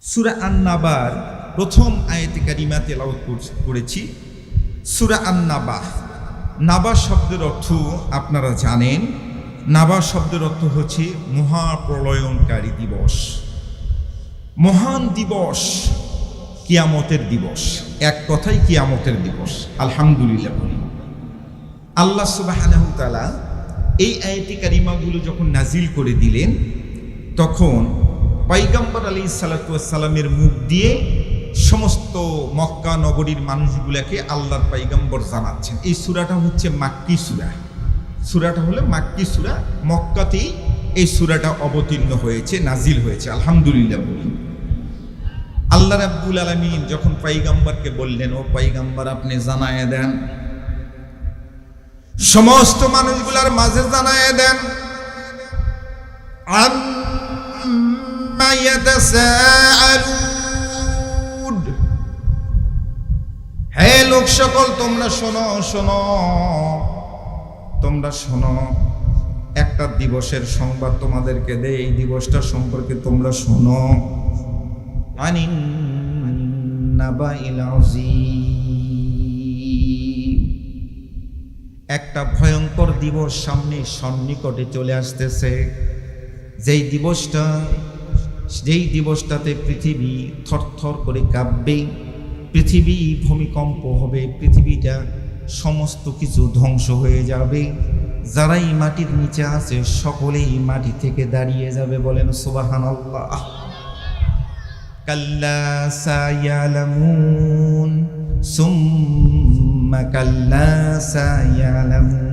সূরা আন-নাবার প্রথম আয়াতে কারিমা তেলাওয়াত করেছি। সূরা আন-নাবা, নাবা শব্দের অর্থ আপনারা জানেন। নাবা শব্দের অর্থ হচ্ছে মহাপ্রলয়নকারী দিবস, মহান দিবস, কিয়ামতের দিবস। এক কথায় কিয়ামতের দিবস। আলহামদুলিল্লাহ বলি। আল্লাহ সুবহানাহু ওয়া তাআলা এই আয়াতে কারিমাগুলো যখন নাজিল করে দিলেন, তখন পয়গম্বর আলাইহিস সালাতু ওয়াস সালামের মুখ দিয়ে সমস্ত মক্কা নগরীর মানুষগুলোকে আল্লাহর পয়গম্বর জানাচ্ছেন। এই সূরাটা হচ্ছে মাক্কি সূরা। সূরাটা হলো মাক্কি সূরা, মক্কাতেই এই সূরাটা অবতীর্ণ হয়েছে, নাজিল হয়েছে। আলহামদুলিল্লাহ বলি। আল্লাহ রাব্বুল আলামিন যখন পয়গম্বরকে বললেন, ও পয়গম্বর আপনি জানায়ে দেন, সমস্ত মানুষগুলোর মাঝে জানায়ে দেন, আম্মা ইয়াতাসাআলুন, হে লোক সকল তোমরা শোনো, শোনো, তোমরা শোনো, একটা দিবসের সংবাদ তোমাদেরকে দেই। এই দিবসটা সম্পর্কে তোমরা শোনো। আনিন নাবাইল আযীম, একটা ভয়ঙ্কর দিবস সামনে সন্নিকটে চলে আসতেছে। যেই দিবসটাতে পৃথিবী থরথর করে কাঁপবে, পৃথিবী ভূমিকম্প হবে, পৃথিবীটা সমস্ত কিছু ধ্বংস হয়ে যাবে। যারাই মাটির নিচে আছে সকলেই মাটি থেকে দাঁড়িয়ে যাবে। বলেন সুবহানাল্লাহ। কাল্লা সায়ালামুন সুম্মা কাল্লা সায়ালামুন।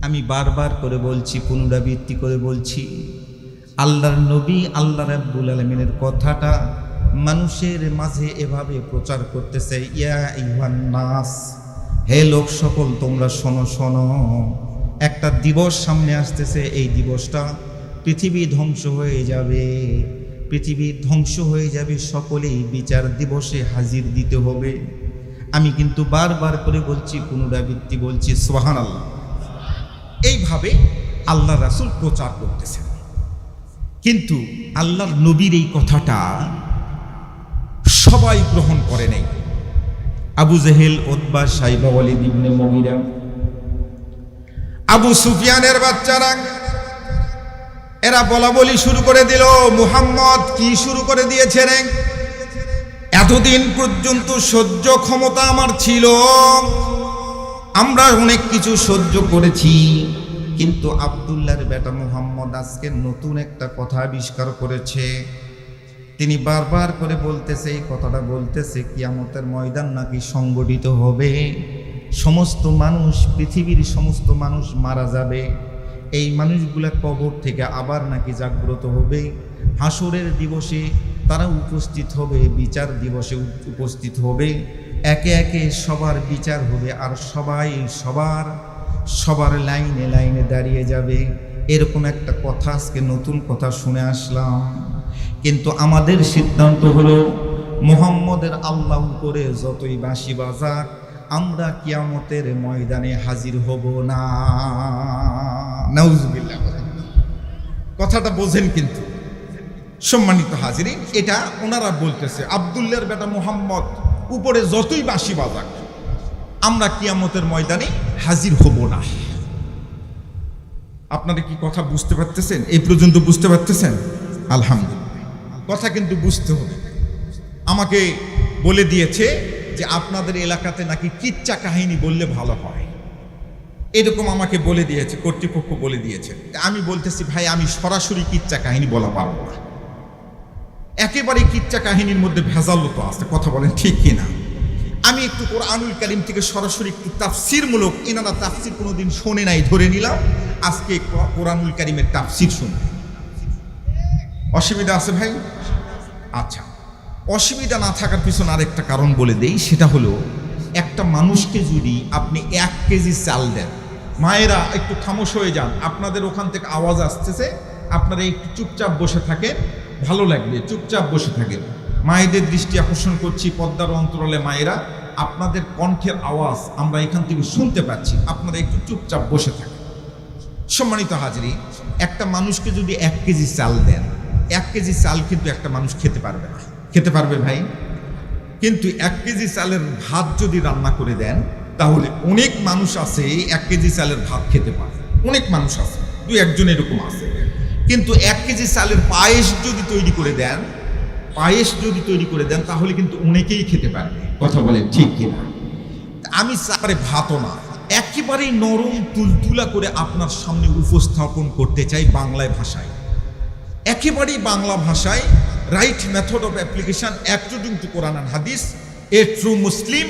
আমি বারবার করে বলছি, পুনরাবৃত্তি করে বলছি, আল্লাহর নবী আল্লাহ রাব্বুল আলামিনের কথাটা মানুষের মাঝে এভাবে প্রচার করতেছে, ইয়া আইয়ুহান নাস, হে লোক সকল তোমরা শোনো, শোনো, একটা দিবস সামনে আসতেছে। এই দিবসটা পৃথিবী ধ্বংস হয়ে যাবে, পৃথিবী ধ্বংস হয়ে যাবে, সকলেই বিচার দিবসে হাজির দিতে হবে। আমি কিন্তু বারবার করে বলছি, পুনরাবৃত্তি বলছি, সুবহানাল্লাহ। এইভাবে আল্লাহ রাসূল প্রচার করতেছেন। কিন্তু আল্লাহর নবীর এই কথাটা সবাই গ্রহণ করে নাই। আবু জেহেল, উতবা, সাইবা, ওয়ালিদ ইবনে মুগীরা, আবু সুফিয়ানের বাচ্চারা এরা বলা বলি শুরু করে দিল। মুহাম্মদ কি শুরু করে দিয়েছে রে? এতদিন পর্যন্ত সহ্য ক্ষমতা আমার ছিল, আমরা অনেক কিছু সহ্য করেছি, কিন্তু আব্দুল্লাহর বেটা মুহাম্মদ আজকে নতুন একটা কথা আবিষ্কার করেছে। তিনি বারবার করে বলতেছে, এই কথাটা বলতেছে কিয়ামতের ময়দান নাকি সংগঠিত হবে, সমস্ত মানুষ, পৃথিবীর সমস্ত মানুষ মারা যাবে, এই মানুষগুলা কবর থেকে আবার নাকি জাগ্রত হবে, হাসরের দিবসে তারা উপস্থিত হবে, বিচার দিবসে উপস্থিত হবে, একে একে সবার বিচার হবে, আর সবাই সবার লাইনে লাইনে দাঁড়িয়ে যাবে। এরকম একটা কথা আজকে নতুন কথা শুনে আসলাম। কিন্তু আমাদের সিদ্ধান্ত হলো, মুহাম্মদের আল্লাহ করে যতই বাঁশি বাজাক, আমরা কিয়ামতের ময়দানে হাজির হব না। নাউজুবিল্লাহ। কথাটা বোঝেন কিন্তু সম্মানিত হাজিরিন, এটা ওনারা বলতেছে, আব্দুল্লাহর বেটা মুহাম্মদ উপরে যতই বাঁশি বাজাক, আমরা কিয়ামতের ময়দানে হাজির হব না। আপনারা কি কথা বুঝতে পারতেছেন? এই পর্যন্ত বুঝতে পারতেছেন? আলহামদুলিল্লাহ। কথা কিন্তু বুঝতে হবে। আমাকে বলে দিয়েছে যে আপনাদের এলাকাতে নাকি কিচ্চা কাহিনী বললে ভালো হয়, এরকম আমাকে বলে দিয়েছে, কর্তৃপক্ষ বলে দিয়েছে। আমি বলতেছি, ভাই আমি সরাসরি কিচ্চা কাহিনী বলা পারবো না, একেবারে কিচ্চা কাহিনীর মধ্যে ভেজাল তো আছে, কথা বলেন ঠিক কিনা? আমি একটু কোরআনুল কারীম থেকে সরাসরি একটু তাফসিরমূলক, এনারা তাফসির কোনোদিন শোনে নাই ধরে নিলাম, আজকে কোরআনুল কারীমের তাফসির শুনবে। অসুবিধা আছে ভাই? আচ্ছা, অসুবিধা না থাকার পিছনে আরেকটা কারণ বলে দেই, সেটা হলো, একটা মানুষকে যদি আপনি 1 কেজি চাল দেন, মায়েরা একটু খামোশ হয়ে যান, আপনাদের ওখান থেকে আওয়াজ আসতেছে, আপনারা একটু চুপচাপ বসে থাকেন, ভালো লাগবে, চুপচাপ বসে থাকেন। মায়েদের দৃষ্টি আকর্ষণ করছি, পর্দার অন্তরালে মায়েরা, আপনাদের কণ্ঠের আওয়াজ আমরা এখান থেকে শুনতে পাচ্ছি, আপনারা একটু চুপচাপ বসে থাকেন। সম্মানিত হাজিরিন, একটা মানুষকে যদি 1 কেজি চাল দেন, 1 কেজি চাল কিন্তু একটা মানুষ খেতে পারবে না। খেতে পারবে ভাই? কিন্তু 1 কেজি চালের ভাত যদি রান্না করে দেন তাহলে অনেক মানুষ আছে 1 কেজি চালের ভাত খেতে পারে। অনেক মানুষ আছে, 2-1 জন এরকম আছে। কিন্তু 1 কেজি চালের পায়েস যদি তৈরি করে দেন তাহলে কিন্তু অনেকেই খেতে পারবে। কথা বলে ঠিক কিনা? আমি চারে ভাতও না, একেবারেই নরম তুলতুলা করে আপনার সামনে উপস্থাপন করতে চাই বাংলায় ভাষায়, একেবারেই বাংলা ভাষায়। Right method of application according to Quran and Hadith, a true Muslim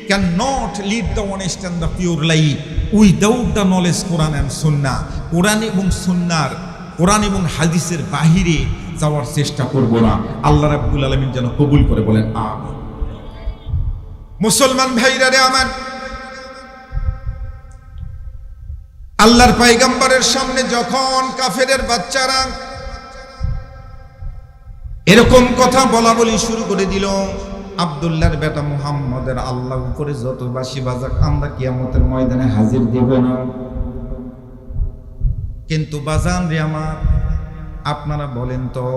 can not lead the honest and the pure life without the knowledge Quran and Sunnah. Quran এবং সুন্নাহর, কোরআন এবং হাদিসের বাহিরে যাওয়ার চেষ্টা করব না। আল্লাহ রাব্বুল আলামিন যেন কবুল করে, বলেন আমিন। মুসলমান ভাইরা রে আমার, আল্লাহর পয়গম্বরের সামনে যখন কাফেরের বাচ্চারা এরকম কথা বলা বলি শুরু করে দিল, আব্দুল্লাহর বেটা মুহাম্মদের আল্লাহ উপরে যত বাঁশি বাজাক আমরা কিয়ামতের ময়দানে হাজির দেব না। কিন্তু বাজান রে আমার, আপনারা বলেন তো,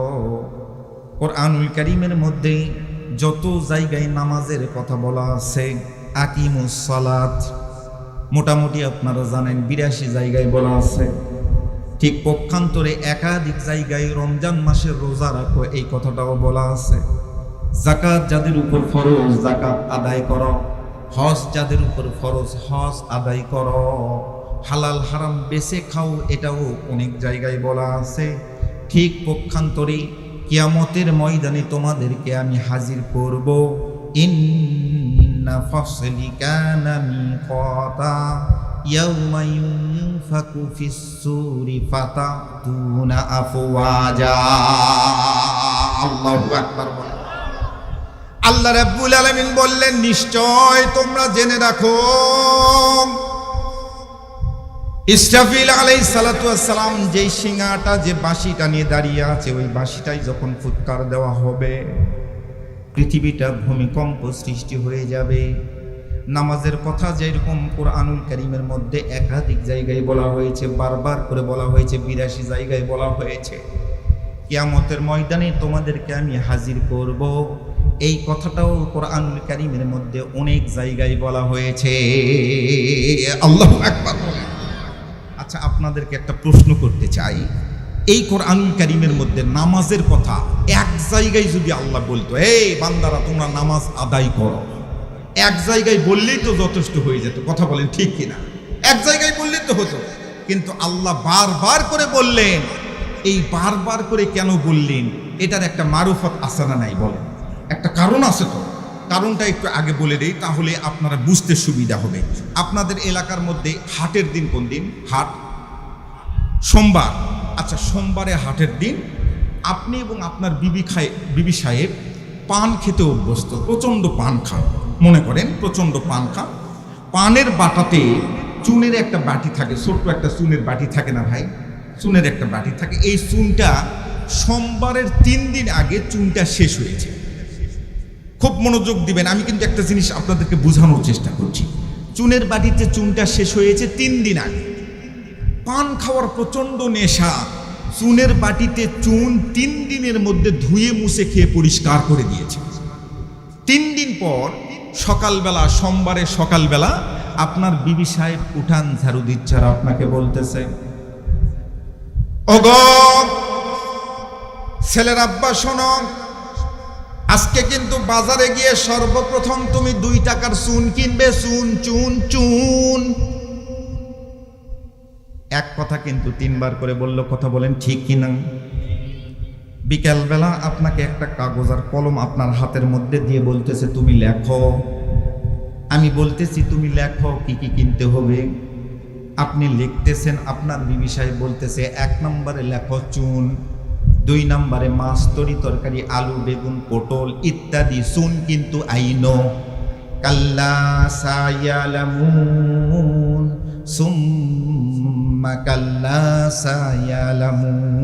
কোরআনুল কারীমের মধ্যে যত জায়গায় নামাজের কথা বলা আছে, আকিমুস সালাত, মোটামুটি আপনারা জানেন 82 জায়গায় বলা আছে। ঠিক পক্ষান্তরে একাধিক জায়গায় রমজান মাসের রোজা রাখো এই কথাটাও বলা আছে। যাকাত যাদের উপর ফরজ যাকাত আদায় করো, হজ যাদের উপর ফরজ হজ আদায় করো, হালাল হারাম বেছে খাও, এটাও অনেক জায়গায় বলা আছে। ঠিক পক্ষান্তরে কিয়ামতের ময়দানে তোমাদেরকে আমি হাজির করব। ইন্না ফাসলি কানা মিকাতা ইয়াউমা ইউনফাকু ফিস-সূরি ফাতাতুনা আফওয়াজা। আল্লাহু আকবার। আল্লাহ রাব্বুল আলামিন বললেন, নিশ্চয় তোমরা জেনে রাখো, ইসরাফিল আলাইহিস সালাতু ওয়াস সালাম যেই সিংহাটা, যে বাঁশিটা নিয়ে দাঁড়িয়ে আছে, ওই বাঁশিটাই যখন ফুৎকার দেওয়া হবে, পৃথিবীটা ভূমিকম্প সৃষ্টি হয়ে যাবে। নামাজের কথা যেরকম কোরআনুল কারীমের মধ্যে একাধিক জায়গায় বলা হয়েছে, বারবার করে বলা হয়েছে, 82 জায়গায় বলা হয়েছে, কিয়ামতের ময়দানে তোমাদেরকে আমি হাজির করব, এই কথাটাও কোরআনুল কারীমের মধ্যে অনেক জায়গায় বলা হয়েছে। আল্লাহু আকবার। আচ্ছা, আপনাদেরকে একটা প্রশ্ন করতে চাই, এই কোরআনুল কারীমের মধ্যে নামাজের কথা এক জায়গায় যদি আল্লাহ বলতো, এই বান্দারা তোমরা নামাজ আদায় করো, এক জায়গায় বললেই তো যথেষ্ট হয়ে যেত। কথা বলেন ঠিক কিনা? এক জায়গায় বললেই তো হতো। কিন্তু আল্লাহ বারবার করে বললেন। এই বারবার করে কেন বললেন? এটার একটা মারুফত আছে না নাই? বলেন, একটা কারণ আছে তো। কারণটা একটু আগে বলে দেই, তাহলে আপনারা বুঝতে সুবিধা হবে। আপনাদের এলাকার মধ্যে হাটের দিন কোন দিন? হাট সোমবার। আচ্ছা, সোমবারে হাটের দিন আপনি এবং আপনার বিবি সাহেব পান খেতে অভ্যস্ত, প্রচণ্ড পান খান, মনে করেন প্রচণ্ড পান খান। পানের বাটাতে চুনের একটা বাটি থাকে, ছোট্ট একটা চুনের বাটি থাকে না ভাই? চুনের একটা বাটি থাকে। এই চুনটা সোমবারের 3 দিন আগে চুনটা শেষ হয়েছে। খুব মনোযোগ দিবেন, আমি কিন্তু একটা জিনিস আপনাদেরকে বোঝানোর চেষ্টা করছি। চুনের বাটিতে চুনটা শেষ হয়েছে 3 দিন আগে। পান খাওয়ার প্রচণ্ড নেশা, চুনের বাটিতে চুন 3 দিনের মধ্যে ধুয়ে মুছে খেয়ে পরিষ্কার করে দিয়েছে। 3 দিন পর সকালবেলা, সোমবারে সকালবেলা আপনার বিবি সাহেব উঠান ঝাড়ু দিচ্ছে, আর আপনাকে বলতেছে, ওগো ছেলের আব্বা শোনো, আজকে কিন্তু বাজারে গিয়ে সর্বপ্রথম তুমি 2 টাকার চুন কিনবে। চুন চুন চুন, এক কথা কিন্তু 3 বার করে বললো। কথা বলেন ঠিক কিনা? বিকেলবেলা আপনাকে একটা কাগজ আর কলম আপনার হাতের মধ্যে দিয়ে বলতেছে, তুমি লেখো। আমি বলতেছি তুমি লেখো কি কি কিনতে হবে। আপনি লিখতেছেন, আপনার বিবি সাহেব বলতেছে 1 নম্বরে লেখো চুন, 2 নম্বরে মাছ, তরি তরকারি, আলু, বেগুন, পটল ইত্যাদি। চুন কিন্তু আইনো। কাল্লা সায়ালামুন সুম্মা কাল্লা সায়ালামুন।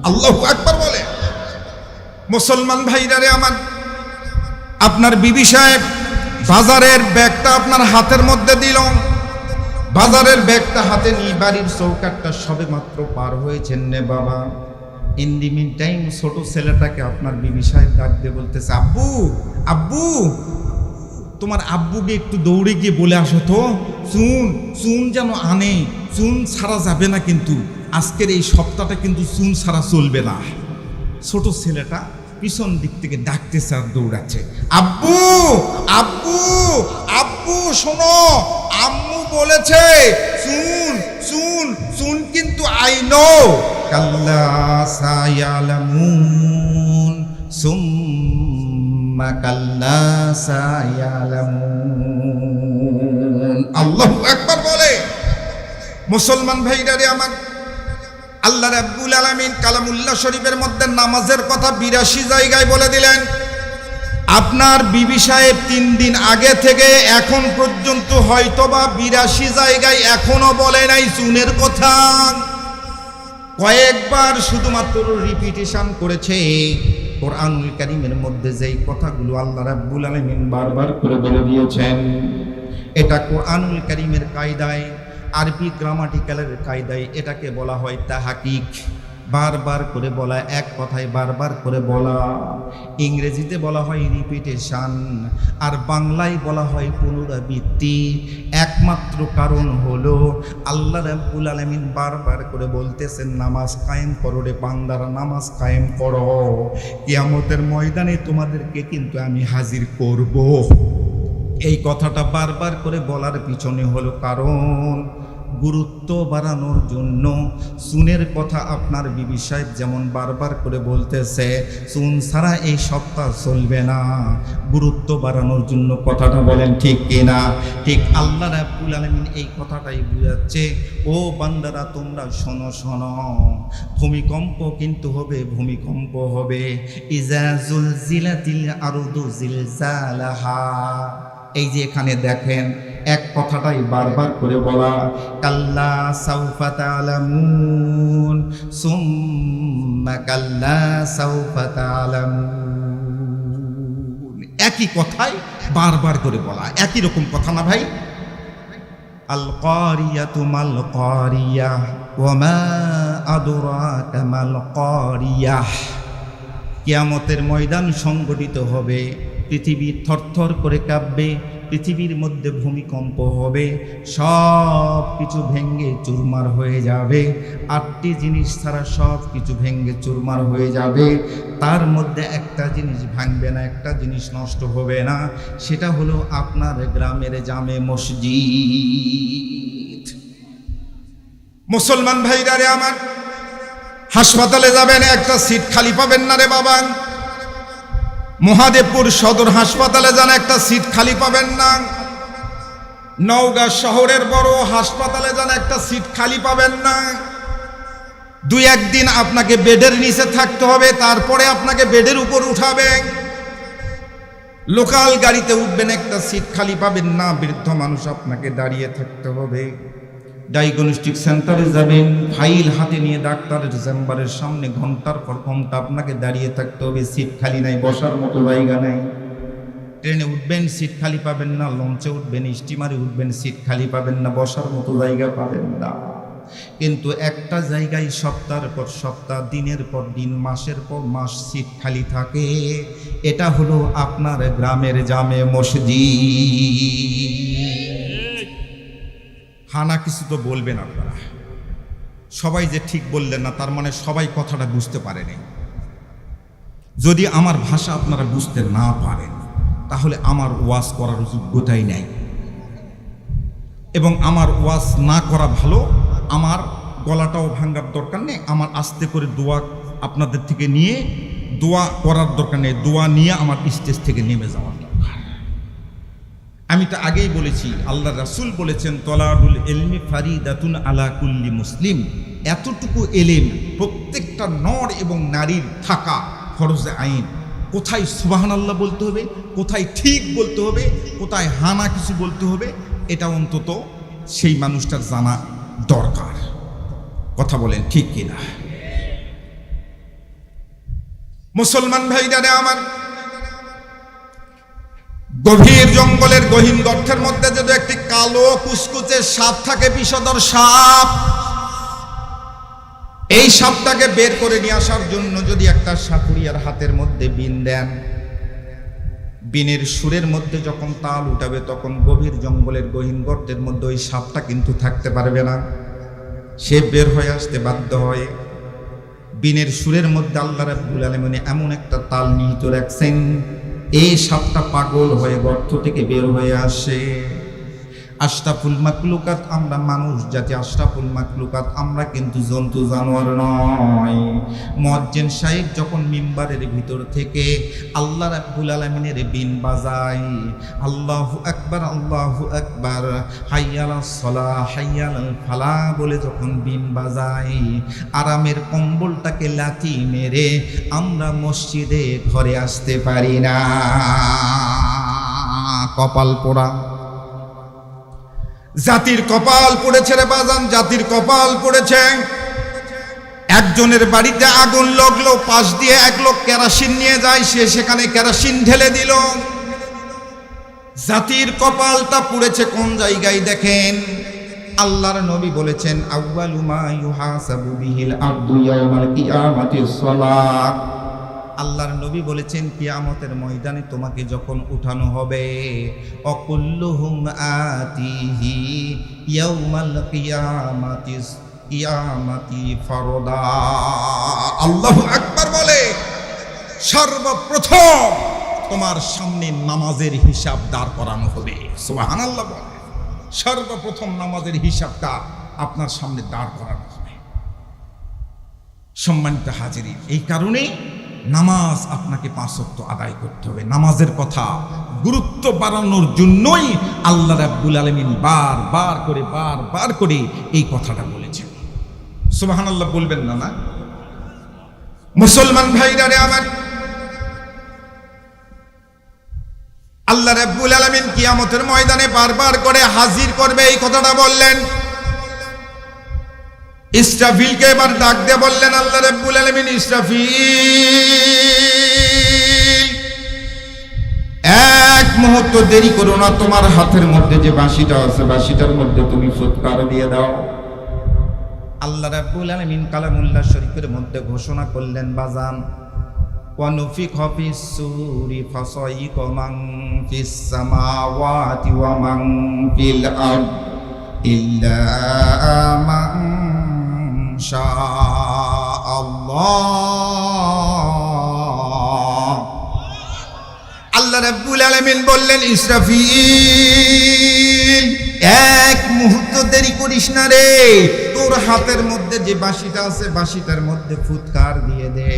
আল্লাহু আকবার বলে। মুসলমান ভাইরা রে আমার, আপনার বিবি সাহেব বাজারের ব্যাগটা আপনার হাতের মধ্যে দিল। বাজারের ব্যাগটা হাতে নিয়ে বাড়ির চৌকাটটা সবে মাত্র পার হয়েছেন নে বাবা, ইন দি মিন টাইম ছোট ছেলেটাকে আপনার বিবি সাহেব ডাক দিয়ে বলতেছে, আব্বু আব্বু, তোমার আব্বুকে একটু দৌড়ে গিয়ে বলে আসো তো, চুন চুন যেন আনে, চুন ছাড়া যাবে না, কিন্তু আজকের এই সপ্তাহটা কিন্তু চুন ছাড়া চলবে না। ছোট ছেলেটা পিছন দিক থেকে ডাকতেছে আর দৌড়াচ্ছে, আব্বু আব্বু আব্বু শোনো, আম্মু বলেছে চুন চুন চুন কিন্তু আই নো। কাল্লা সায়ালামুন সুম্মা কাল্লা সায়ালামুন। আল্লাহু আকবার বলে। মুসলমান ভাইরা রে আমার, আল্লাহ রাব্বুল আলামিন কালামুল্লাহ শরীফের মধ্যে নামাজের কথা ৮২ জায়গায় বলে দিলেন। আপনার বিবি সাহেব ৩ দিন আগে থেকে এখন পর্যন্ত হয়তোবা ৮২ জায়গায় এখনো বলে নাই চুনের কথা, কয়েকবার শুধুমাত্র রিপিটেশন করেছে। কোরআনুল কারীমের মধ্যে যেই কথাগুলো আল্লাহ রাব্বুল আলামিন বারবার করে বলে দিয়েছেন, এটা কোরআনুল কারীমের কায়দায়, আরবি গ্রামাটিক্যালের কায়দায় এটাকে বলা হয় তাহাকিক। বারবার করে বলা, এক কথায় বারবার করে বলা। ইংরেজিতে বলা হয় রিপিটেশন, আর বাংলায় বলা হয় পুনরাবৃত্তি। একমাত্র কারণ হলো আল্লাহ রাব্বুল আলামিন বারবার করে বলতেছেন, নামাজ কায়েম করো রে বান্দারা, নামাজ কায়েম করো, কিয়ামতের ময়দানে তোমাদেরকে কিন্তু আমি হাজির করব। এই কথাটা বারবার করে বলার পিছনে হলো কারণ গুরুত্ব বাড়ানোর জন্য। চুনের কথা আপনার বিবি সাহেব যেমন বারবার করে বলতেছে, চুন ছাড়া এই সপ্তাহ চলবে না, গুরুত্ব বাড়ানোর জন্য কথাটা বলেন, ঠিক কিনা? ঠিক আল্লাহ রাব্বুল আলামিন এই কথাটাই বুঝাচ্ছে, ও বান্দারা তোমরা শোনো শোনো, ভূমিকম্প কিন্তু হবে, ভূমিকম্প হবে। ইজা জুলজিলাতিল আরদু জিলজালাহা। এই যে এখানে দেখেন, এক কথাটাই বারবার করে বলা, কাল্লা সাউফা তা'লামুন সুম্মা কাল্লা সাউফা তা'লামুন। একই কথাই বারবার করে বলা, একই রকম কথা না ভাই? আল কারিয়াতু মাল কারিয়াহ ওয়া মা আদরাকা মাল কারিয়াহ। কিয়ামতের ময়দান সংগঠিত হবে, পৃথিবী থরথর করে কাঁপবে, পৃথিবীর মধ্যে ভূমিকম্প হবে, সব কিছু ভেঙ্গে চুরমার হয়ে যাবে। ৮টি জিনিস ছাড়া সব কিছু ভেঙ্গে চুরমার হয়ে যাবে। তার মধ্যে একটা জিনিস ভাঙবে না, একটা জিনিস নষ্ট হবে না, সেটা হলো আপনার গ্রামের জামে মসজিদ। মুসলমান ভাইরা রে আমার, হাসপাতালে যাবেন, একটা সিট খালি পাবেন না রে বাবা। মহাদেবপুর সদর হাসপাতালে যান, একটা সিট খালি পাবেন না। নওগাঁ শহরের বড় হাসপাতালে যান, একটা সিট খালি পাবেন না। ২-১ দিন আপনাকে বেডের নিচে থাকতে হবে, তারপরে আপনাকে বেডের উপর উঠাবেন। লোকাল গাড়িতে উঠবেন, একটা সিট খালি পাবেন না, বৃদ্ধ মানুষ আপনাকে দাঁড়িয়ে থাকতে হবে। ডায়াগনস্টিক সেন্টারে যাবেন, ফাইল হাতে নিয়ে ডাক্তারের চেম্বারের সামনে ঘন্টার পর ঘন্টা আপনাকে দাঁড়িয়ে থাকতে হবে, সিট খালি নাই, বসার মতো জায়গা নাই। ট্রেনে উঠবেন, সিট খালি পাবেন না। লঞ্চে উঠবেন, স্টিমারে উঠবেন, সিট খালি পাবেন না, বসার মতো জায়গা পাবেন না। কিন্তু একটা জায়গায় সপ্তাহের পর সপ্তাহ, দিনের পর দিন, মাসের পর মাস সিট খালি থাকে। এটা হলো আপনার গ্রামের জামে মসজিদ। হানা কিছু তো বলবেন আপনারা, সবাই যে ঠিক বললেন না তার মানে সবাই কথাটা বুঝতে পারেনি। যদি আমার ভাষা আপনারা বুঝতে না পারেন, তাহলে আমার ওয়াজ করার যোগ্যতাই নাই, এবং আমার ওয়াজ না করা ভালো। আমার গলাটাও ভাঙার দরকার নেই, আমার আস্তে করে দোয়া আপনাদের থেকে নিয়ে দোয়া করার দরকার নেই, দোয়া নিয়ে আমার স্টেজ থেকে নেমে যাওয়ার দরকার। আমি তো আগেই বলেছি, আল্লাহ রাসূল বলেছেন, তলাবুল ইলমি ফারিদাতুন আলা কুল্লি মুসলিম। এতটুকু এলেম প্রত্যেকটা নর এবং নারীর থাকা ফরজে আইন। কোথায় সুবহানাল্লাহ বলতে হবে, কোথায় ঠিক বলতে হবে, কোথায় হানা কিছু বলতে হবে, এটা অন্তত সেই মানুষটার জানা দরকার। কথা বলেন ঠিক কিনা? মুসলমান ভাইরা আমার, গভীর জঙ্গলের গহীন গর্তের মধ্যে যদি একটি কালো কুচকুচে সাপ থাকে, বিষধর সাপ, এই সাপটাকে বের করে নিয়ে আসার জন্য যদি একটা সাপুরিয়ার হাতের মধ্যে বিন দেন, বিনের সুরের মধ্যে যখন তাল উঠাবে তখন গভীর জঙ্গলের গহীন গর্তের মধ্যে ওই সাপটা কিন্তু থাকতে পারবে না, সে বের হয়ে আসতে বাধ্য হয়। বিনের সুরের মধ্যে আল্লাহ রাব্বুল আলামিন এমন একটা তাল নিহিত রাখছেন, এই সাপটা পাগল হয়ে গর্ত থেকে বের হয়ে আসে। আশরাফুল মাখলুকাত আমরা মানুষ জাতি, আশরাফুল মাখলুকাত আমরা কিন্তু জন্তু জানোয়ার নয়। মুয়াজ্জিন সাহেব যখন মিম্বারের ভিতর থেকে আল্লাহ রাব্বুল আলামিনের বিন বাজায়, আল্লাহু আকবার আল্লাহু আকবার, হাইয়ালাস সালাহ হাইয়ালাল ফালাহ বলে যখন বিন বাজায়, আরামের কম্বলটাকে লাথি মেরে আমরা মসজিদে ঘরে আসতে পারি না। কপাল পোড়া, জাতির কপাল পড়েছে রে বাজান, জাতির কপাল পড়েছে। একজনের বাড়িতে আগুন লাগলো, পাশ দিয়ে এক লোক কেরোসিন নিয়ে যায়, সে সেখানে কেরোসিন ঢেলে দিল। জাতির কপালটা পড়েছে কোন জায়গায় দেখেন, আল্লাহর নবী বলেছেন আউয়ালু মা ইউহাসাবু বিহিল আবদু ইয়াউমাল কিয়ামাতিস সালাত। আল্লাহর নবী বলেছেন কিয়ামতের ময়দানে তোমাকে যখন উঠানো হবে, অকুল্লুহুম আতিহি ইয়াউমাল কিয়ামাতি ফারদা। আল্লাহু আকবার বলে সর্বপ্রথম তোমার সামনে নামাজের হিসাব দাঁড় করানো হবে। সুবহানাল্লাহ বলে সর্বপ্রথম নামাজের হিসাবটা আপনার সামনে দাঁড় করানো হবে। সম্মানিত হাজিরিন, এই কারণেই নামাজ আপনাকে 5 ওয়াক্ত আদায় করতে হবে। নামাজের কথা গুরুত্ব বাড়ানোর জন্যই আল্লাহ রাব্বুল আলামিন বারবার করে এই কথাটা বলেছেন। সুবহানাল্লাহ বলবেন না? মুসলমান ভাইরা রে আমার, আল্লাহ রাব্বুল আলামিন কিয়ামতের ময়দানে বারবার করে হাজির করবে এই কথাটা বললেন। ইসরাফিলকে এবার ডাক দিয়ে বললেন আল্লাহ রাব্বুল আলামিন, ইসরাফিল এক মুহূর্ত দেরি করো না, তোমার হাতের মধ্যে যে বাঁশিটা আছে বাঁশিটার মধ্যে তুমি ফুৎকার দিয়ে দাও। আল্লাহ রাব্বুল আলামিন কালামুল্লাহ শরীফের মধ্যে ঘোষণা করলেন বাজান, ওয়ানুফিখা ফিস-সূরি ফাসাইকা মান ফিস-সামাওয়াতি ওয়া মান ফিল আরদ ইল্লা মান শাআল্লাহ। আল্লাহ রাব্বুল আলামিন বললেন ইসরাফিল এক মুহূর্ত দেরি করিস না রে, তোর হাতের মধ্যে যে বাঁশিটা আছে বাঁশিটার মধ্যে ফুৎকার দিয়ে দে।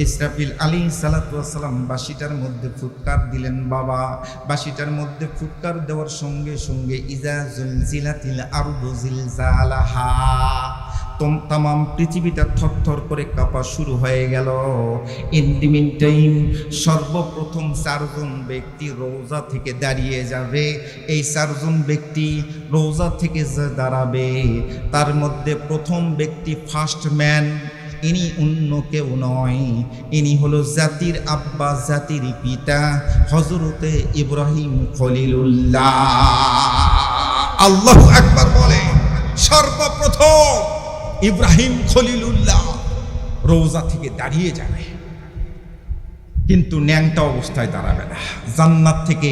ইসরাফিল আলাইহিস সালাতু ওয়াস সালাম বাঁশিটার মধ্যে ফুৎকার দিলেন। বাবা বাঁশিটার মধ্যে ফুৎকার দেওয়ার সঙ্গে সঙ্গে ইজা জুলজিলাতিল আরদু জিলজালাহা, তাম পৃথিবীটা থরথর করে কাঁপা শুরু হয়ে গেল। ইন দি মিন টাইম সর্বপ্রথম 4 জন ব্যক্তি রওজা থেকে দাঁড়িয়ে যাবে। এই 4 জন ব্যক্তি রওজা থেকে যে দাঁড়াবে তার মধ্যে প্রথম ব্যক্তি ফার্স্ট ম্যান, ইনি অন্য কেউ নয়, ইনি হলো জাতির আব্বা জাতির পিতা হযরতে ইব্রাহিম খলিলুল্লাহ। আল্লাহু আকবার বলে সর্বপ্রথম ইব্রাহিম খলিলুল্লাহ রওজা থেকে দাঁড়িয়ে যাবে, কিন্তু ন্যাংটা অবস্থায় দাঁড়াবে না। জান্নাত থেকে